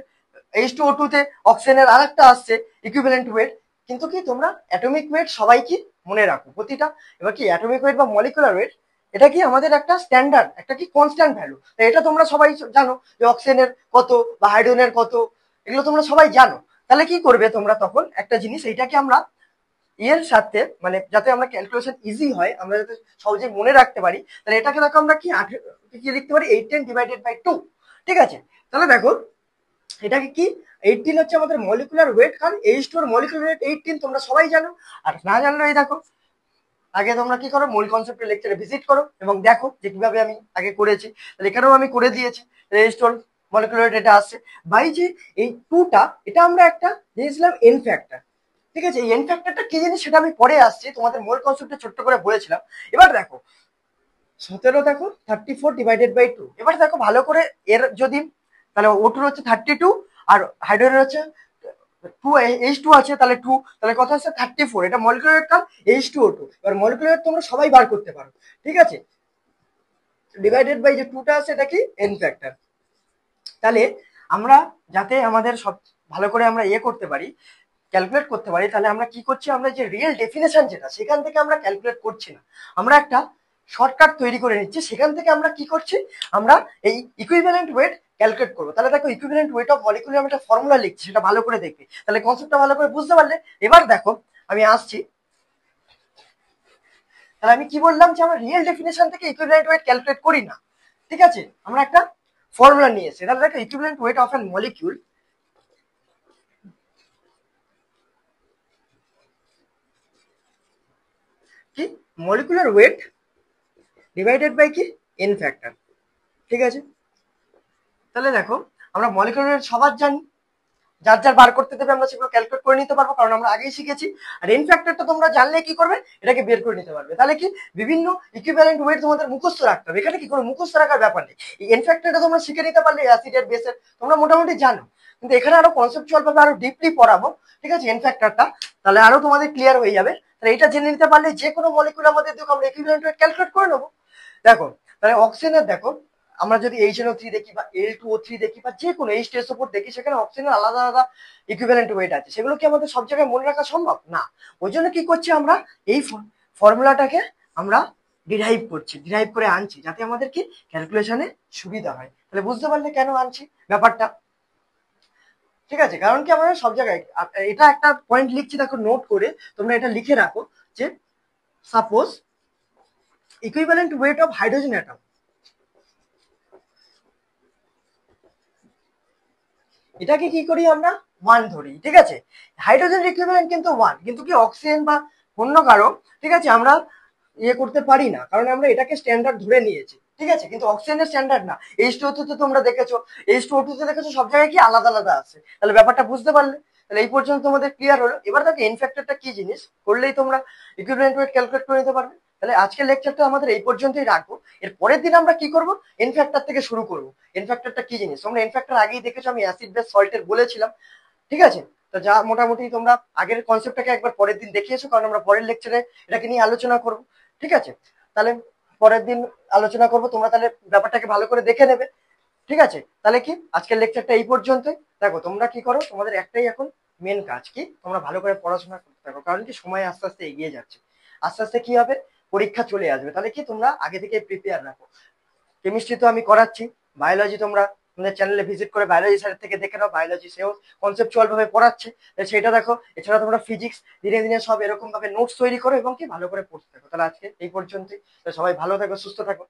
H2O2 তে অক্সিজেনের আরেকটা আসছে ইকুইভ্যালেন্ট ওয়েট, কিন্তু কি তোমরা অ্যাটমিক ওয়েট সবাই কি মনে রাখো প্রতিটা। এবার কি অ্যাটমিক ওয়েট বা মলিকুলার ওয়েট, এটা কি আমাদের একটা স্ট্যান্ডার্ড, একটা কি কনস্ট্যান্ট ভ্যালু, এটা তোমরা সবাই জানো যে অক্সিজেনের কত বা হাইড্রোজেনের কত, এগুলো তোমরা সবাই জানো। তাহলে কি করবে তোমরা তখন একটা জিনিস, এইটাকে আমরা এর সাথে মানে যাতে আমরা ক্যালকুলেশন ইজি হয়, আমরা যাতে সহজে মনে রাখতে পারি, তাহলে এটাকে দেখো আমরা কি কি লিখতে পারি, 18 ডিভাইডেড বাই 2। ঠিক আছে, তাহলে দেখো এটাকে কি 18 হচ্ছে আমাদের মলিকুলার ওয়েট, কারণ H2 এর মলিকুলার ওয়েট 18 তোমরা সবাই জানো। আর না জানলে এই দেখো, আগে তোমরা কি করো, মূল কনসেপ্টের লেকচারে ভিজিট করো এবং দেখো যে কিভাবে আমি আগে করেছি। তাহলে এখানেও আমি করে দিয়েছি, H2 মলিকুলার ওয়েট এটা আসছে বাই যে এই 2টা, এটা আমরা একটা দিয়েছিলাম এন ফ্যাক্টর। ঠিক আছে, এই এন ফ্যাক্টরটা কি জিনিস সেটা আমি পরে আসছি, তোমাদের মূল কনসেপ্টে ছোট্ট করে বলেছিলাম। এবার দেখো 17 দেখো 34 ডিভাইডেড বাই 2। এবার দেখো ভালো করে, এর যদি তাহলে O2 হচ্ছে 32 আর হাইড্রোজেন হচ্ছে 2, H2 আছে তাহলে 2, তাহলে কত হচ্ছে 34, এটা মলিকুলার ওয়েট কার H2O2। এবার মলিকুলার ওয়েট তোমরা সবাই বার করতে পারো। ঠিক আছে, ডিভাইডেড বাই যে 2টা আছে এটা কি এন ফ্যাক্টর। তাহলে আমরা যাতে আমাদের সব ভালো করে আমরা করতে পারি, ক্যালকুলেট করতে পারি, তাহলে আমরা কি করছি, আমরা যে রিয়েল ডেফিনেশন যেটা সেখান থেকে আমরা ক্যালকুলেট করছি না, আমরা একটা শর্টকাট তৈরি করে নিচ্ছি, সেখান থেকে আমরা কি করছি, আমরা এই ইকুইভ্যালেন্ট ওয়েট ক্যালকুলেট করবো। তাহলে দেখো ইকুইভ্যালেন্ট ওয়েট অফ মলিকুল আমি একটা ফর্মুলা লিখছি, সেটা ভালো করে দেখবে, তাহলে কনসেপ্টটা ভালো করে বুঝতে পারলে। এবার দেখো আমি আসছি, তাহলে আমি কি বললাম যে আমরা রিয়েল ডেফিনেশন থেকে ইকুইভ্যালেন্ট ওয়েট ক্যালকুলেট করি না। ঠিক আছে, আমরা একটা ফর্মুলা নিয়ে এসেছি, তাহলে দেখো equivalent weight of an molecule কি মলিকুলার ওয়েট ডিভাইডেড বাই কি এন ফ্যাক্টর। ঠিক আছে, তাহলে দেখো আমরা মলিকুলার ওয়েট সবার জানি, যার যার বার করতে দেবে আমরা সেগুলো ক্যালকুলেট করে নিতে পারবো, কারণ আমরা আগেই শিখেছি। আর এন ফ্যাক্টরটা তোমরা জানলে কি করবে, এটাকে বের করে নিতে পারবে। তাহলে কি বিভিন্ন ইকুইভ্যালেন্ট ওয়েট তোমাদের মুখস্থ রাখতে হবে, এখানে কি কোনো মুখস্থ রাখার ব্যাপার নেই। এই এন ফ্যাক্টরটা তোমরা শিখে নিতে পারলে অ্যাসিডের বেসের তোমরা মোটামুটি জানো, কিন্তু এখানে আরো কনসেপচুয়াল ভাবে আরো ডিপলি পড়াবো। ঠিক আছে, এন ফ্যাক্টরটা তাহলে আরো তোমাদের ক্লিয়ার হয়ে যাবে। তাহলে এটা জেনে নিতে পারলে যে কোনো মলিকুল আমাদের দেখো আমরা ইকুইভ্যালেন্ট ওয়েট ক্যালকুলেট করে নেবো। দেখো তাহলে অক্সিজেনের দেখো, আমরা যদি HNO3 দেখি বা L2O3 দেখি বা যে কোনো H2SO4 দেখি, সেখানে অক্সিজেনের আলাদা আলাদা ইকুইভ্যালেন্ট ওয়েট আছে, সেগুলো কি আমাদের সব জায়গায় মনে রাখা সম্ভব না। ওই জন্য কি করছি, আমরা এই ফর্মুলাটাকে আমরা ডিরাইভ করছি, ডিরাইভ করে আনছি, যাতে আমাদের কি ক্যালকুলেশনে সুবিধা হয়। তাহলে বুঝতে পারলে কেন আনছি ব্যাপারটা। ঠিক আছে, কারণ কি আমরা সব জায়গায় এটা একটা পয়েন্ট লিখছি, দেখো নোট করে তোমরা এটা লিখে রাখো যে suppose equivalent weight of hydrogen atom, এটাকে কি করি আমরা 1 ধরি, ঠিক আছে। হাইড্রোজেন ইকুইভ্যালেন্ট কিন্তু 1, কিন্তু কি অক্সিজেন বা অন্য কারো, ঠিক আছে, আমরা ইয়ে করতে পারি না, কারণ আমরা এটাকে স্ট্যান্ডার্ড ধরে নিয়েছি, ঠিক আছে। কিন্তু অক্সিজেনের স্ট্যান্ডার্ড না। H2O2 তে তোমরা দেখেছো, H2O2 তে দেখেছো সব জায়গায় কি আলাদা আলাদা আছে। তাহলে ব্যাপারটা বুঝতে পারলে? তাহলে এই পর্যন্ত তোমাদের ক্লিয়ার হলো। এবার দেখো এন ফ্যাক্টরটা কি জিনিস, করলেই তোমরা ইকুইভ্যালেন্ট ওয়েট ক্যালকুলেট করে নিতে পারবে। তাহলে আজকের লেকচারটা আমাদের এই পর্যন্তই রাখবো। এর পরের দিন আমরা কি করব, এন ফ্যাক্টর থেকে শুরু করব। এন ফ্যাক্টরটা কি জিনিস তোমরা এন ফ্যাক্টর আগেই দেখেছো, আমি অ্যাসিড বেস সল্টের বলেছিলাম, ঠিক আছে। তো যা মোটামুটি তোমরা আগের কনসেপ্টটাকে একবার পরের দিন দেখিয়েছো, কারণ আমরা পরের লেকচারে এটাকে নিয়ে আলোচনা করব, ঠিক আছে। তাহলে পরের দিন আলোচনা করব, তোমরা তাহলে ব্যাপারটাকে ভালো করে দেখে নেবে, ঠিক আছে। তাহলে কি আজকের লেকচারটা এই পর্যন্তই। দেখো তোমরা কি করো, তোমাদের একটাই এখন মেন কাজ কি, তোমরা ভালো করে পড়াশোনা করতে থাকো, কারণ কি সময় আস্তে আস্তে এগিয়ে যাচ্ছে। আস্তে আস্তে কি হবে, পরীক্ষা চলে আসবে, তাহলে কি তোমরা আগে থেকে প্রিপেয়ার রাখো। কেমিস্ট্রি তো আমি করাচ্ছি, বায়োলজি তোমরা আমাদের চ্যানেলে ভিজিট করে বায়োলজি স্যার থেকে দেখে নাও, বায়োলজি সেও কনসেপচুয়াল ভাবে পড়াচ্ছে, সেটা দেখো। এছাড়া তোমরা ফিজিক্স দিনে দিনে সব এরকম ভাবে নোটস তৈরি করো এবং কি ভালো করে পড়তে থাকো। তাহলে আজকে এই পর্যন্তই। সবাই ভালো থাকো, সুস্থ থাকো।